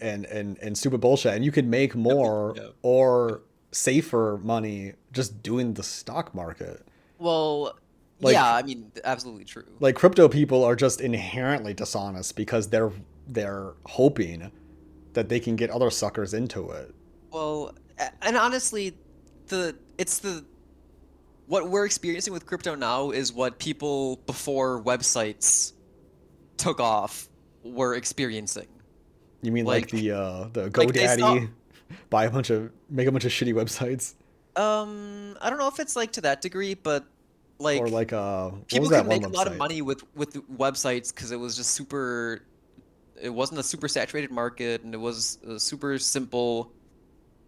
stupid bullshit. And you could make more Yeah. or safer money just doing the stock market. Well, Like yeah, I mean, absolutely true. like crypto people are just inherently dishonest because they're hoping that they can get other suckers into it. Well, and honestly, it's the what we're experiencing with crypto now is what people before websites took off were experiencing. You mean like Like the like they saw GoDaddy, make a bunch of shitty websites, I don't know if it's like to that degree, but or like like what was people that could one make a lot of website? money with websites because it was just super it wasn't a super saturated market and it was super simple.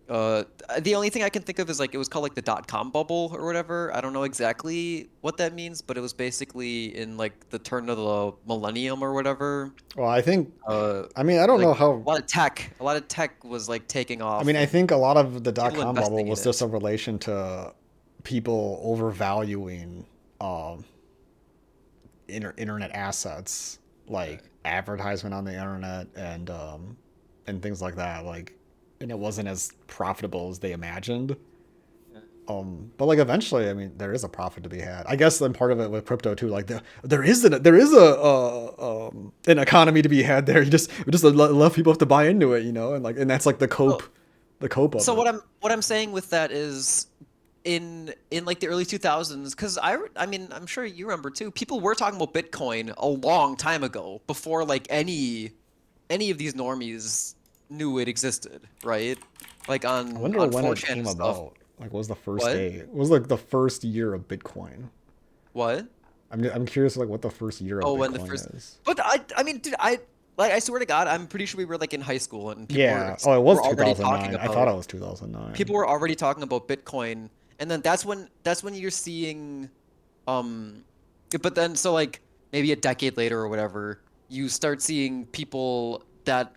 The only thing I can think of is like it was called like the .com bubble or whatever. I don't know exactly what that means, but it was basically in like the turn of the millennium or whatever. Well, I think, Uh, I mean, I don't like know how. a lot of tech was like taking I off mean, I and think a lot of the people .com bubble investing in was just it. a relation to people overvaluing um, internet assets, like advertisement on the internet and things like that. Like, and it wasn't as profitable as they imagined. But like eventually, I mean, there is a profit to be had. I guess then part of it with crypto too, like there is an economy to be had there. You just love people have to buy into it, you know, and like and that's like So, the cope of so it. what I'm saying with that is in like the early 2000s because I mean I'm sure you remember too people were talking about Bitcoin a long time ago before like any of these normies knew it existed, right? Like I wonder on when it 4chan came and stuff. about. Like, what was the first What? day? What was like the first year of Bitcoin? What? I'm curious, like what the first year of Oh, when the Bitcoin first is. But I mean dude I like I swear to God I'm pretty sure we were like in high school and Yeah. Oh, it was were already talking 2009. I thought about it was 2009. people were already talking about Bitcoin and then that's when you're seeing Um, but then so like maybe a decade later or whatever, you start seeing people that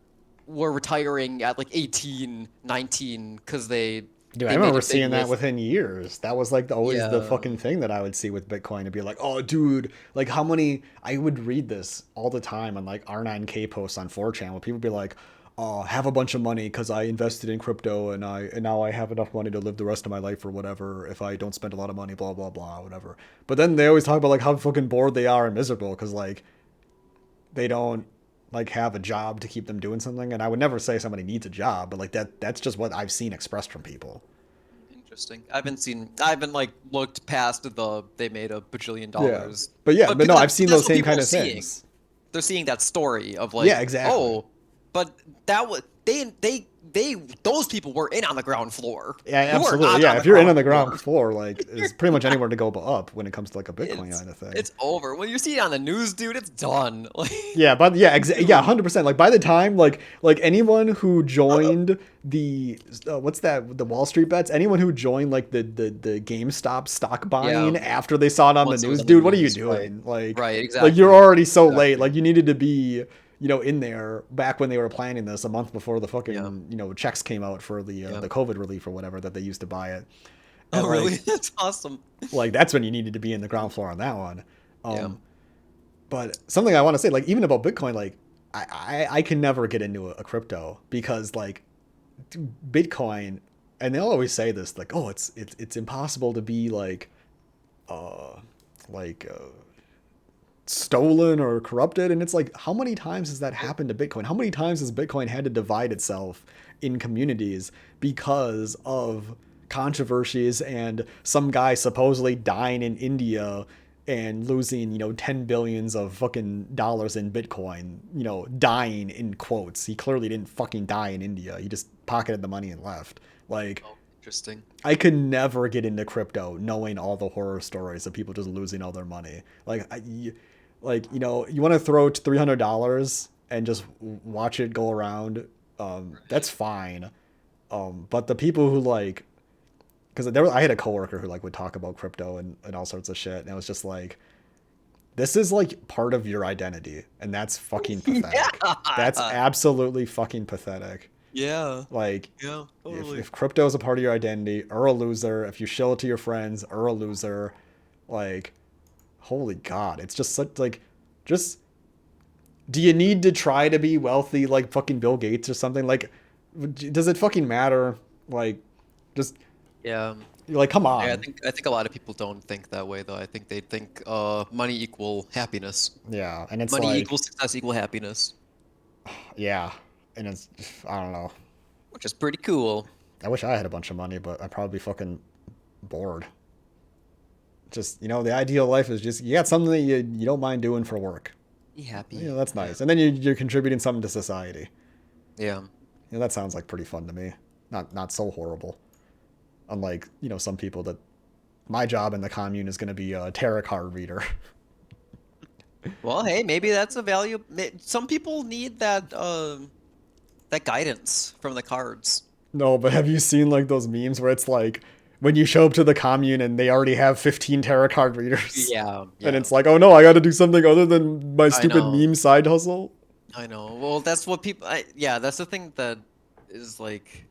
were retiring at like 18, 19 because Dude, I they made remember it big seeing that with within years. That was like always the yeah. fucking thing that I would see with Bitcoin to be like, oh, dude, like how many? I would read this all the time on like R9K posts on 4chan where people would be like, oh, have a bunch of money because I invested in crypto and now I have enough money to live the rest of my life or whatever if I don't spend a lot of money, blah blah blah, whatever. But then they always talk about like how fucking bored they are and miserable because like they don't like have a job to keep them doing something. And I would never say somebody needs a job, but like that's just what I've seen expressed from people. Interesting. I haven't like looked past they made a bajillion Yeah. dollars. But no, I've seen That's those what same people kind are of seeing. things. They're seeing that story of Yeah, like, exactly. oh, but that was they those people were in on the ground floor. Yeah, You're absolutely. not Yeah, on the if you're in on ground the ground floor. floor, like, You're is pretty much not. anywhere to go but up when it comes to like a Bitcoin It's kind of thing. it's over. When you see it on the news, dude, it's done. Like, Yeah, but yeah, yeah, dude, 100%. Like by the time like anyone who joined the what's that, the Wall Street bets, anyone who joined like the GameStop stock yeah. buying after they saw it on the Once it was news, on the dude, what are you news, right? doing? Right, Like you're exactly. already so late. Exactly. Like you needed to be, you know, in there back when they were planning this a month before the Yeah. fucking, you know, checks came out for Yeah. the COVID relief or whatever that they used to buy it. Oh, And really? That's awesome. like that's when you needed to be in the ground floor on that one. Yeah. Um, but something I want to say, like even about Bitcoin, like I can never get into a crypto because like Bitcoin, and they'll always say this, like, oh, it's impossible to be uh like stolen or corrupted, and it's like how many times has that happened to Bitcoin? How many times has Bitcoin had to divide itself in communities because of controversies and some guy supposedly dying in India and losing, you know, 10 billions of fucking dollars in Bitcoin, you know, dying in quotes. He clearly didn't fucking die in India. He just pocketed the money and left. Like, Oh, interesting. I could never get into crypto knowing all the horror stories of people just losing all their money. Like, you know, you want to throw $300 and just watch it go around. Right. That's fine. But the people who like, because there, I had a coworker who like would talk about crypto and all sorts of shit, and it was just like, this is like part of your identity, and that's fucking pathetic. That's Yeah. absolutely fucking pathetic. Yeah. Like, Yeah. Totally. if crypto is a part of your identity, or a loser. If you show it to your friends, or a loser. Like, holy god, it's just such like, just do you need to try to be wealthy like fucking Bill Gates or something? Like, does it fucking matter? Like, just Yeah. like come Yeah, on. I think a lot of people don't think that way though. I think they think money equal happiness. Yeah, and it's Money like, equals success equal happiness, yeah, and it's, I don't know. which is pretty cool. I wish I had a bunch of money, but I'd probably be fucking bored. Just, you know, the ideal life is just you got something that you don't mind doing for work. Be You happy. know, that's Yeah. nice. And then you're contributing something to society. Yeah. That sounds like pretty fun to me. Not so horrible. Unlike, some people that my job in the commune is going to be a tarot card reader. Well, hey, maybe that's a value. Some people need that guidance from the cards. No, but have you seen like those memes where it's like when you show up to the commune and they already have 15 tarot card readers? Yeah, And yeah. it's like, oh no, I got to do something other than my I stupid know. meme side hustle. I know. Well, that's what people. Yeah, that's the thing that is like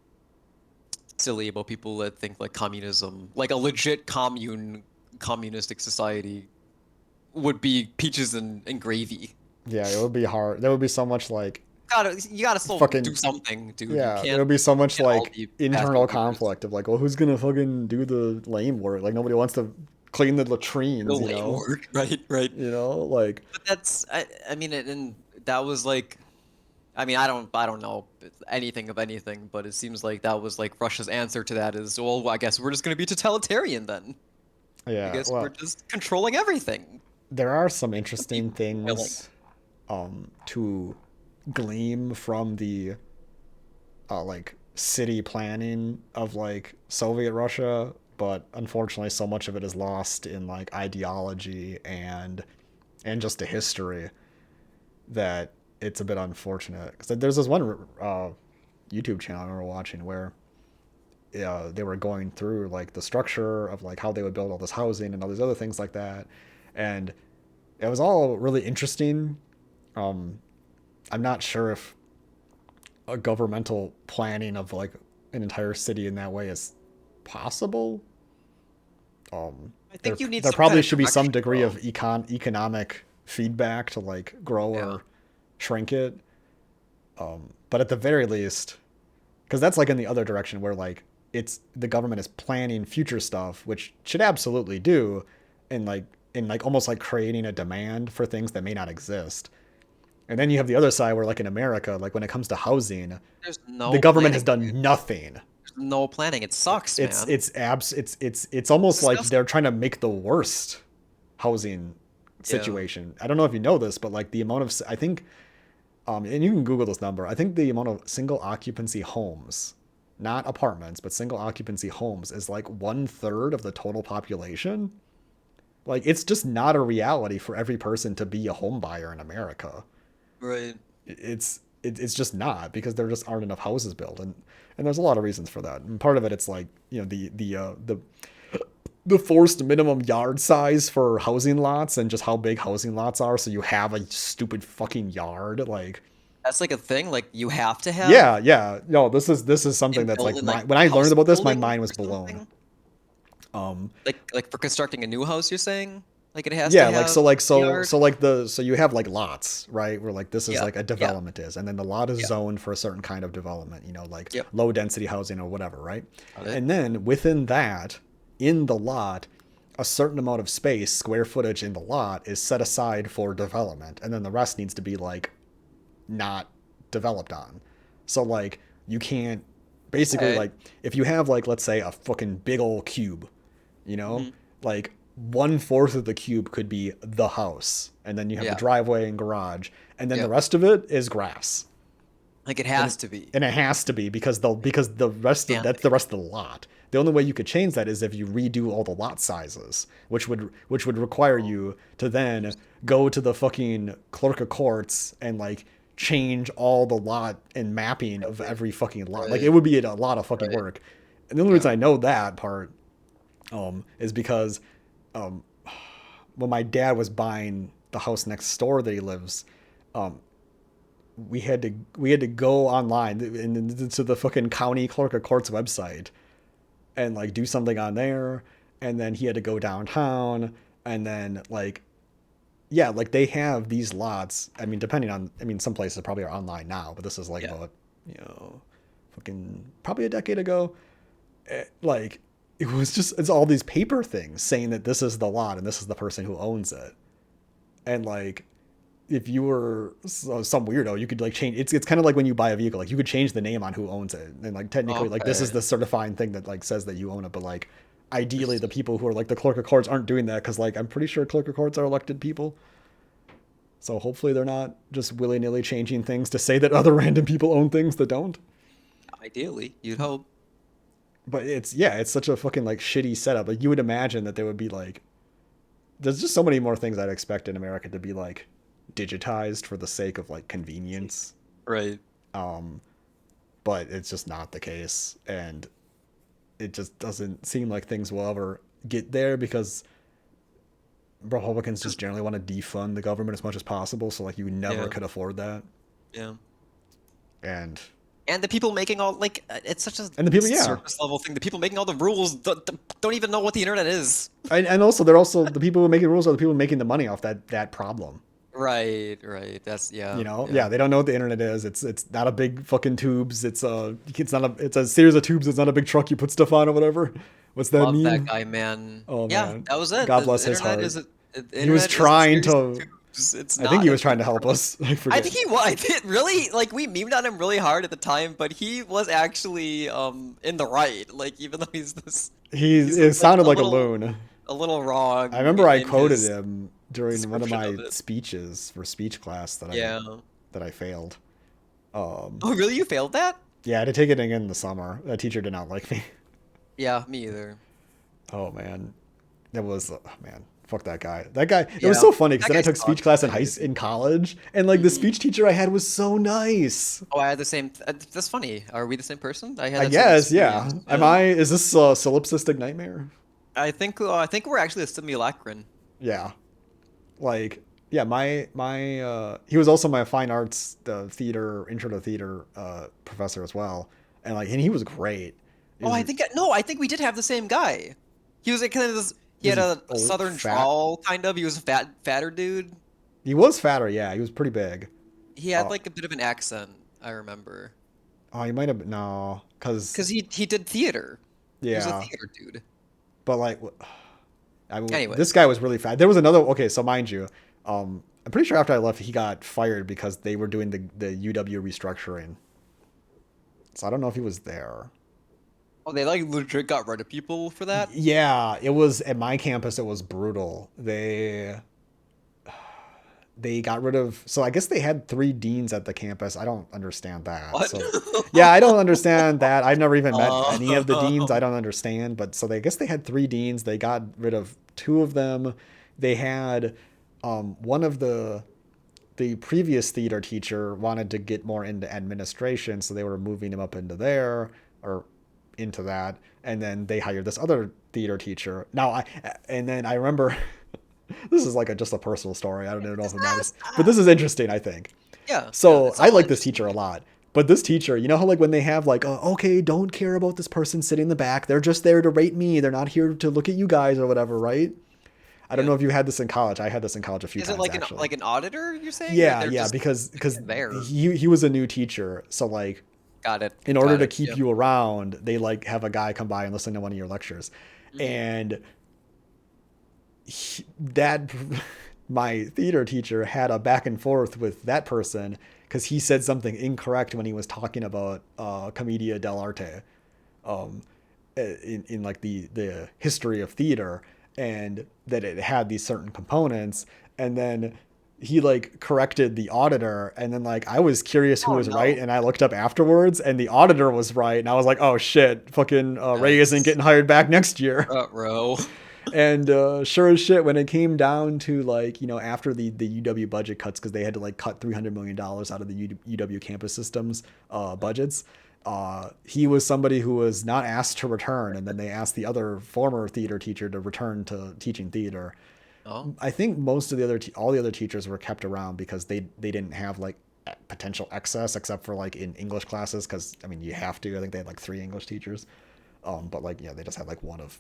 silly about people that think like communism, like a legit communistic society, would be peaches and gravy. Yeah, it would be hard. There would be so much like You gotta still do fucking something, dude. You yeah, there would can't be so much all like be internal passive leaders. conflict of like, well, who's gonna fucking do the lame work? Like nobody wants to clean the The latrines, lame work, right? Right. Like But I mean, and that was like, I mean, I don't know anything of anything, but it seems like that was like Russia's answer to that is, well, I guess we're just gonna be totalitarian then. I yeah, guess we're well, just controlling everything. there are some Would be interesting willing. things to glean from the like city planning of like Soviet Russia, but unfortunately so much of it is lost in like ideology and just the history that it's a bit unfortunate. Because there's this one YouTube channel I remember watching where they were going through like the structure of like how they would build all this housing and all these other things like that, and it was all really interesting. Um, I'm not sure if a governmental planning of like an entire city in that way is possible. I There think you need there some kind probably of should be some direction, degree bro. of economic feedback to like grow Yeah. or shrink it. But at the very least, because that's like in the other direction where like it's the government is planning future stuff, which should absolutely do, and like in like almost like creating a demand for things that may not exist. And then you have the other side where like in America, like when it comes to housing, There's the no government has planning, done dude. nothing. There's no planning. It sucks, man. It's It's almost like disgusting. they're trying to make the worst housing Yeah. situation. I don't know if you know this, but like the amount of I think and you can Google this number. I think the amount of single occupancy homes, not apartments, but single occupancy homes is like 1/3 of the total population. Like it's just not a reality for every person to be a home buyer in America. Right. It's just not because there just aren't enough houses built, and there's a lot of reasons for that. And part of it, it's like the forced minimum yard size for housing lots and just how big housing lots are, so you have a stupid fucking yard. Like, That's like a thing. Like you have to have yeah, yeah, no, this is something that's like in like when I learned house about this, my building mind was or blown. something. Um, Like for constructing a new house, you're saying? Like it has to yeah, like have so, like a so, yard? so like the so you have like lots, right? Where like this is Yeah. like a Yeah. development is, and then the lot is Yeah. zoned for a certain kind of development, like Yep. low density housing or whatever, right? Got it. And then within that, in the lot, a certain amount of space, square footage in the lot is set aside for development, and then the rest needs to be like not developed on. So like you can't basically Okay. like if you have like let's say a fucking big old cube, you know, Hmm. like 1/4 of the cube could be the house, and then you have the Yeah. driveway and garage, and then the Yep. rest of it is grass. Like it And has to be. it has to be because the rest of Can't that's the rest of the lot. The only way you could change that is if you redo all the lot sizes, which would require Oh, you to then interesting. go to the fucking clerk of courts and like change all the lot and mapping of Right. every fucking lot. Like it Right. would be a lot of fucking Right. work. And the only Yeah. reason I know that part is because when my dad was buying the house next door that he lives, we had to go online and to the fucking county clerk of court's website and like do something on there, and then he had to go downtown, and then like yeah, like they have these lots. I mean, depending on, I mean, some places probably are online now, but this is like Yeah. about fucking probably a decade ago. Like it's all these paper things saying that this is the lot and this is the person who owns it, and like if you were some weirdo, you could like change. It's kind of like when you buy a vehicle, like you could change the name on who owns it, and like technically, like this is Okay. the certifying thing that like says that you own it. But like, ideally, the Interesting. people who are like the clerk of courts aren't doing that because like I'm pretty sure clerk of courts are elected people. So hopefully they're not just willy-nilly changing things to say that other random people own things that don't. Ideally, you'd hope. But it's such a fucking like shitty setup. Like you would imagine that there would be like there's just so many more things I'd expect in America to be like digitized for the sake of like convenience. Right. Um, but it's just not the case, and it just doesn't seem like things will ever get there because Republicans just generally want to defund the government as much as possible. So like you never Yeah. could afford that, Yeah. and And the people making all like it's such a and the people, yeah, surface level thing. The people making all the rules don't even know what the internet is. and also they're also the people who make the rules are the people making the money off that problem. Right, right. That's You yeah, know, yeah. yeah, they don't know what the internet is. It's not a big fucking tubes. It's a series of tubes. It's not a big truck you put stuff on or whatever. What's that Love that meme? guy, man. Oh Yeah, man, that was it. God The bless his internet heart. is the He was internet is a trying series of to. tubes. It's I think he not a was trying big to help truck. us. I I forget. think he was. I did really like we memed on him really hard at the time, but he was actually in the right. Like even though he's It like sounded like a loon. a little I wrong remember I in quoted his him during one of description my of it. speeches for speech class Yeah. that I failed. Um, Oh, really? You failed that? yeah, I had to take it again in the summer. That teacher did not like me. Yeah, me either. Oh man, that was oh, man. Fuck that guy. That guy. It was Yeah, so funny because that then I guy took speech sucks. class I hated him. in college, and like the Mhm. speech teacher I had was so nice. Oh, I had the same. That's funny. Are we the same person? I had I that same guess, yeah. experience. Am Yeah. I? Is this a solipsistic nightmare? I think we're actually a simulacron. Yeah. Like, yeah. He was also my fine arts theater intro to theater professor as well, and he was great. He Oh, was, no, I think we did have the same guy. He was like kind of this. He was had he a old, southern fat? drawl, kind of. He was a fatter dude. He was fatter. Yeah, he was pretty big. He had Uh, like a bit of an accent. I remember oh, he might have no, cause because he did theater. He was a yeah, theater dude. but like this Anyways, guy was really fat. There was another. Okay, so mind you, I'm pretty sure after I left, he got fired because they were doing the UW restructuring. So I don't know if he was there. oh, they like legit got rid of people for that. Yeah, it was at my campus. It was brutal. They got rid of. So I guess they had three deans at the campus. I don't understand that. What? So yeah, I don't understand that. I've never even met any of the deans. I Um, don't understand. But so I guess they had three deans. They got rid of two of them. They had one of the previous theater teacher wanted to get more into administration, so they were moving him up into there or into that, and then they hired this other theater teacher. And then I remember this is like just a personal story. I don't even know if it matters, but this is interesting. I think yeah, yeah, so. it's I all like this interesting. teacher a lot. But this teacher, you know how like when they have like, okay, don't care about this person sitting in the back. They're just there to rate me. They're not here to look at you guys or whatever, right? I don't Yeah. know if you had this in college. I had this in college a few Is it times like actually. an auditor? You're saying, or Yeah, they're yeah, just because there? he was a new teacher, so like Got it. in order Got to it. keep Yep. you around, they like have a guy come by and listen to one of your lectures, Hmm. and that my theater teacher had a back and forth with that person because he said something incorrect when he was talking about Commedia dell'arte, um, in like the history of theater, and that it had these certain components, and then he like corrected the auditor, and then like I was curious who Oh was right, no. and I looked up afterwards and the auditor was right, and I was like, oh shit, fucking Ray isn't Nice. getting hired back next year. Row. And sure as shit, when it came down to like, after the UW budget cuts, because they had to like cut $300 million out of the UW campus systems budgets, he was somebody who was not asked to return. And then they asked the other former theater teacher to return to teaching theater. Oh, I think most of all the other teachers were kept around because they didn't have like potential excess except for like in English classes. Cause I mean, you have to, I think they had like three English teachers. But like, yeah, they just had like one of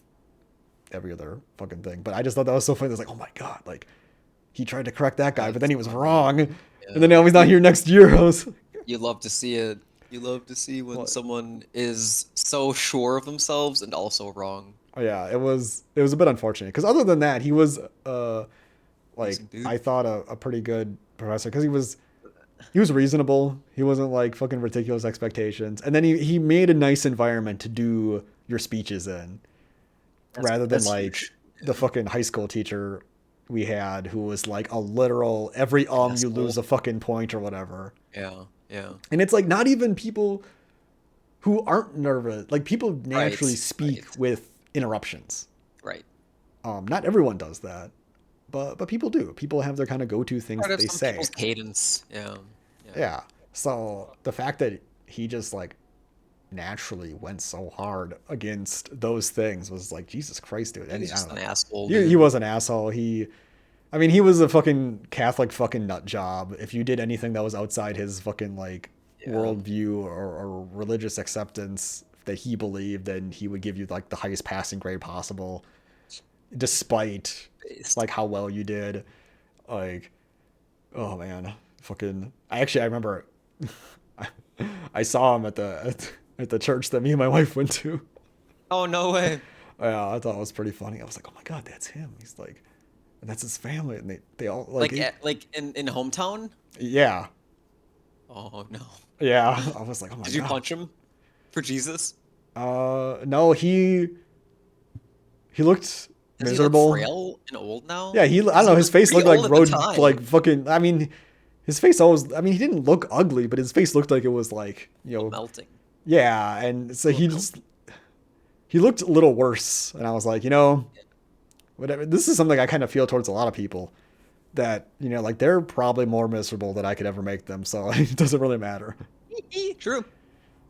every other fucking thing. But I just thought that was so funny. It's like, oh my God, like he tried to correct that guy, but then that's he was funny. wrong. And then Yeah. now he's not here next year. I was You love to see it. You love to see when what? someone is so sure of themselves and also wrong. Oh, yeah, it was a bit unfortunate because other than that, he was like Decent dude. I thought a pretty good professor because he was reasonable. He wasn't like fucking ridiculous expectations. And then he made a nice environment to do your speeches in That's rather than that's like huge. the Yeah. fucking high school teacher we had who was like a literal every you lose Asshole. a fucking point or whatever. Yeah, yeah. And it's like not even people who aren't nervous. Like people Right, naturally speak right, with interruptions. right. Not everyone does that, but people do. People have their kind of go-to things Part that of they some say. people's cadence. Yeah, yeah. Yeah. So the fact that he just like naturally went so hard against those things was like Jesus Christ, dude. He And was I don't just an know. asshole, He dude. was an asshole. I mean, he was a fucking Catholic fucking nut job. If you did anything that was outside his fucking like Yeah. worldview or religious acceptance that he believed, then he would give you like the highest passing grade possible, despite Based. like how well you did. Like, oh man, fucking. I remember, I saw him at the church that me and my wife went to. Oh, no way. Yeah, I thought it was pretty funny. I was like, oh my god, that's him. He's like, and that's his family, and they all like, Like in hometown? yeah, Oh no. yeah. I was like, oh my Did you god. punch him for Jesus? No, he looked Does he look miserable. frail and old now? Yeah, I don't Because he know. His was face pretty looked like old at the road, like time. fucking. I mean, his face always. I mean, he didn't look ugly, but his face looked like it was like Still melting. yeah. And so Still melting. he looked a little worse, and I was like, whatever. This is something I kind of feel towards a lot of people that like they're probably more miserable than I could ever make them, so it doesn't really matter. True. True.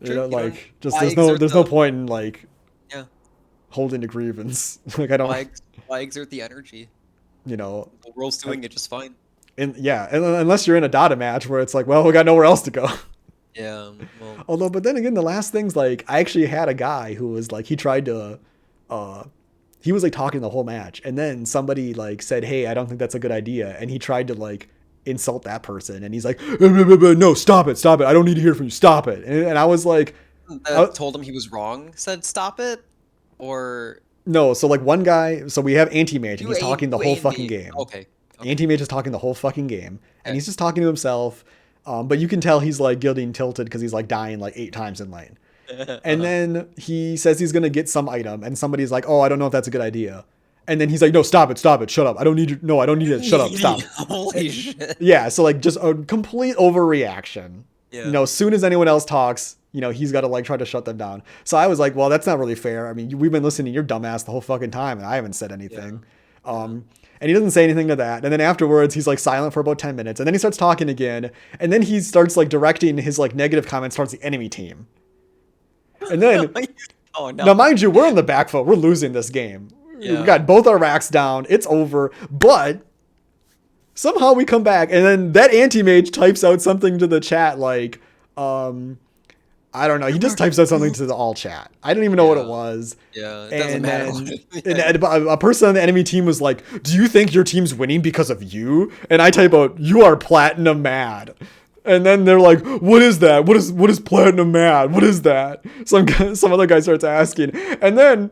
You don't. Like just Why exert there's no the? point in like Yeah. holding a grievance. Like I don't, Why? Why exert the energy? you know, The world's doing it just fine. and yeah, and unless you're in a Dota match where it's like, well, we got nowhere else to go. Yeah. Well. Although, but then again, the last things like I actually had a guy who was like he tried to, uh, he was like talking the whole match, and then somebody like said, "Hey, I don't think that's a good idea," and he tried to like insult that person, and he's like, "No, stop it, stop it! I don't need to hear from you. Stop it!" And I was like, That told him he was wrong. Said stop it, or "No." So like one guy, so we have anti mage, and you he's aim. talking the You whole aim fucking me. game. Okay. Okay. Anti mage is talking the whole fucking game, and Okay. he's just talking to himself. But you can tell he's like getting tilted because he's like dying like 8 times in lane. And Uh-huh. then he says he's gonna get some item, and somebody's like, "Oh, I don't know if that's a good idea." And then he's like, "No, stop it, shut up. I don't need you. No, I don't need it. Shut up, stop." Holy shit. Yeah, so like just a complete overreaction. Yeah. As soon as anyone else talks, he's got to like try to shut them down. So I was like, "Well, that's not really fair. I mean, we've been listening to your dumbass the whole fucking time, and I haven't said Yeah. anything." Yeah. And he doesn't say anything to that. And then afterwards, he's like silent for about 10 minutes, and then he starts talking again, and then he starts like directing his like negative comments towards the enemy team. And then Oh now, no. mind you, we're on the back foot. We're losing this game. We Yeah. got both our racks down. It's over. But somehow we come back, and then that anti-mage types out something to the chat like, I don't know. He just types out something to the all chat. I don't even know what it Yeah. was. Yeah. It doesn't And matter. then Yeah. a person on the enemy team was like, "Do you think your team's winning because of you?" And I type out, "You are platinum mad." And then they're like, "What is that? What is platinum mad? What is that?" Some other guy starts asking, and then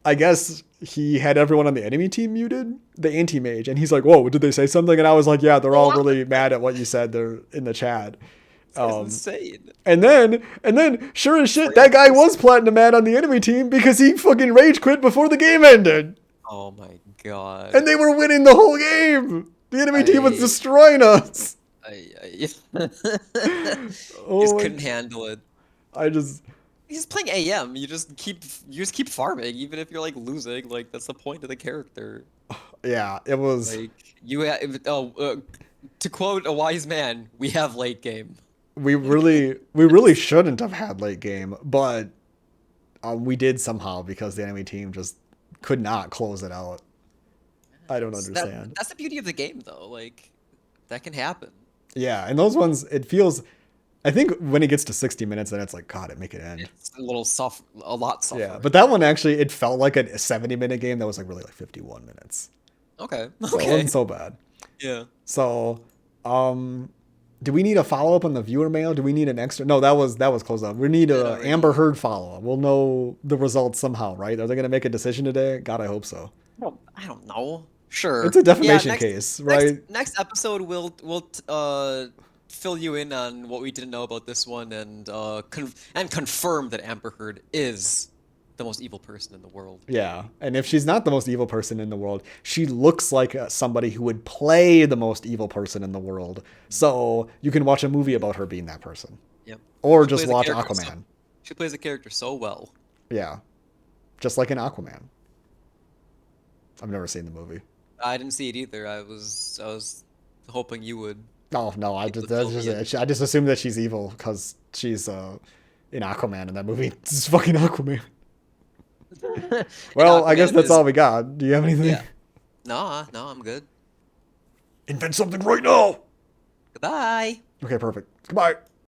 I guess he had everyone on the enemy team muted, the anti mage, and he's like, "Whoa, did they say something?" And I was like, "Yeah, they're all What? really mad at what you said. They're in the chat." This guy's insane. And then, sure as shit, that guy Francis. was platinum mad on the enemy team because he fucking rage quit before the game ended, Oh my god. and they were winning the whole game. The enemy team was I destroying us. I Oh just my! couldn't handle it. I just He's playing AM. You just keep farming, even if you're like losing. Like that's the point of the character. yeah, it was. Like to quote a wise man, we have late game. We really shouldn't have had late game, but we did somehow because the enemy team just could not close it out. I don't understand. That's the beauty of the game, though. Like that can happen. Yeah, and those ones, it feels. I think when it gets to 60 minutes, then it's like, God, it make it end. It's a little soft, a lot Yeah, suffer. but that one actually, it felt like a 70-minute game that was like really like 51 minutes. Okay. So it Okay. wasn't so bad. Yeah. So, do we need a follow up on the viewer mail? Do we need an extra? No, that was closed up. We need Yeah, a no, right. Amber Heard follow up. We'll know the results somehow, right? Are they gonna make a decision today? God, I hope so. I don't know. Sure. It's a defamation Yeah, case, next right? next episode we'll fill you in on what we didn't know about this one and confirm that Amber Heard is the most evil person in the world. Yeah, and if she's not the most evil person in the world, she looks like somebody who would play the most evil person in the world. So you can watch a movie about her being that person, Yep. or She just plays a watch character Aquaman. she plays a character so well. Yeah, just like in Aquaman. I've never seen the movie. I didn't see it either. I was hoping you would Oh no, be able to fill me in. I just assume that she's evil because she's in Aquaman in that movie. It's fucking Aquaman. And Well, I guess Aquaman that's is all we got. Do you have anything? yeah. No, I'm good. Invent something right now. Goodbye. Okay, perfect. Goodbye.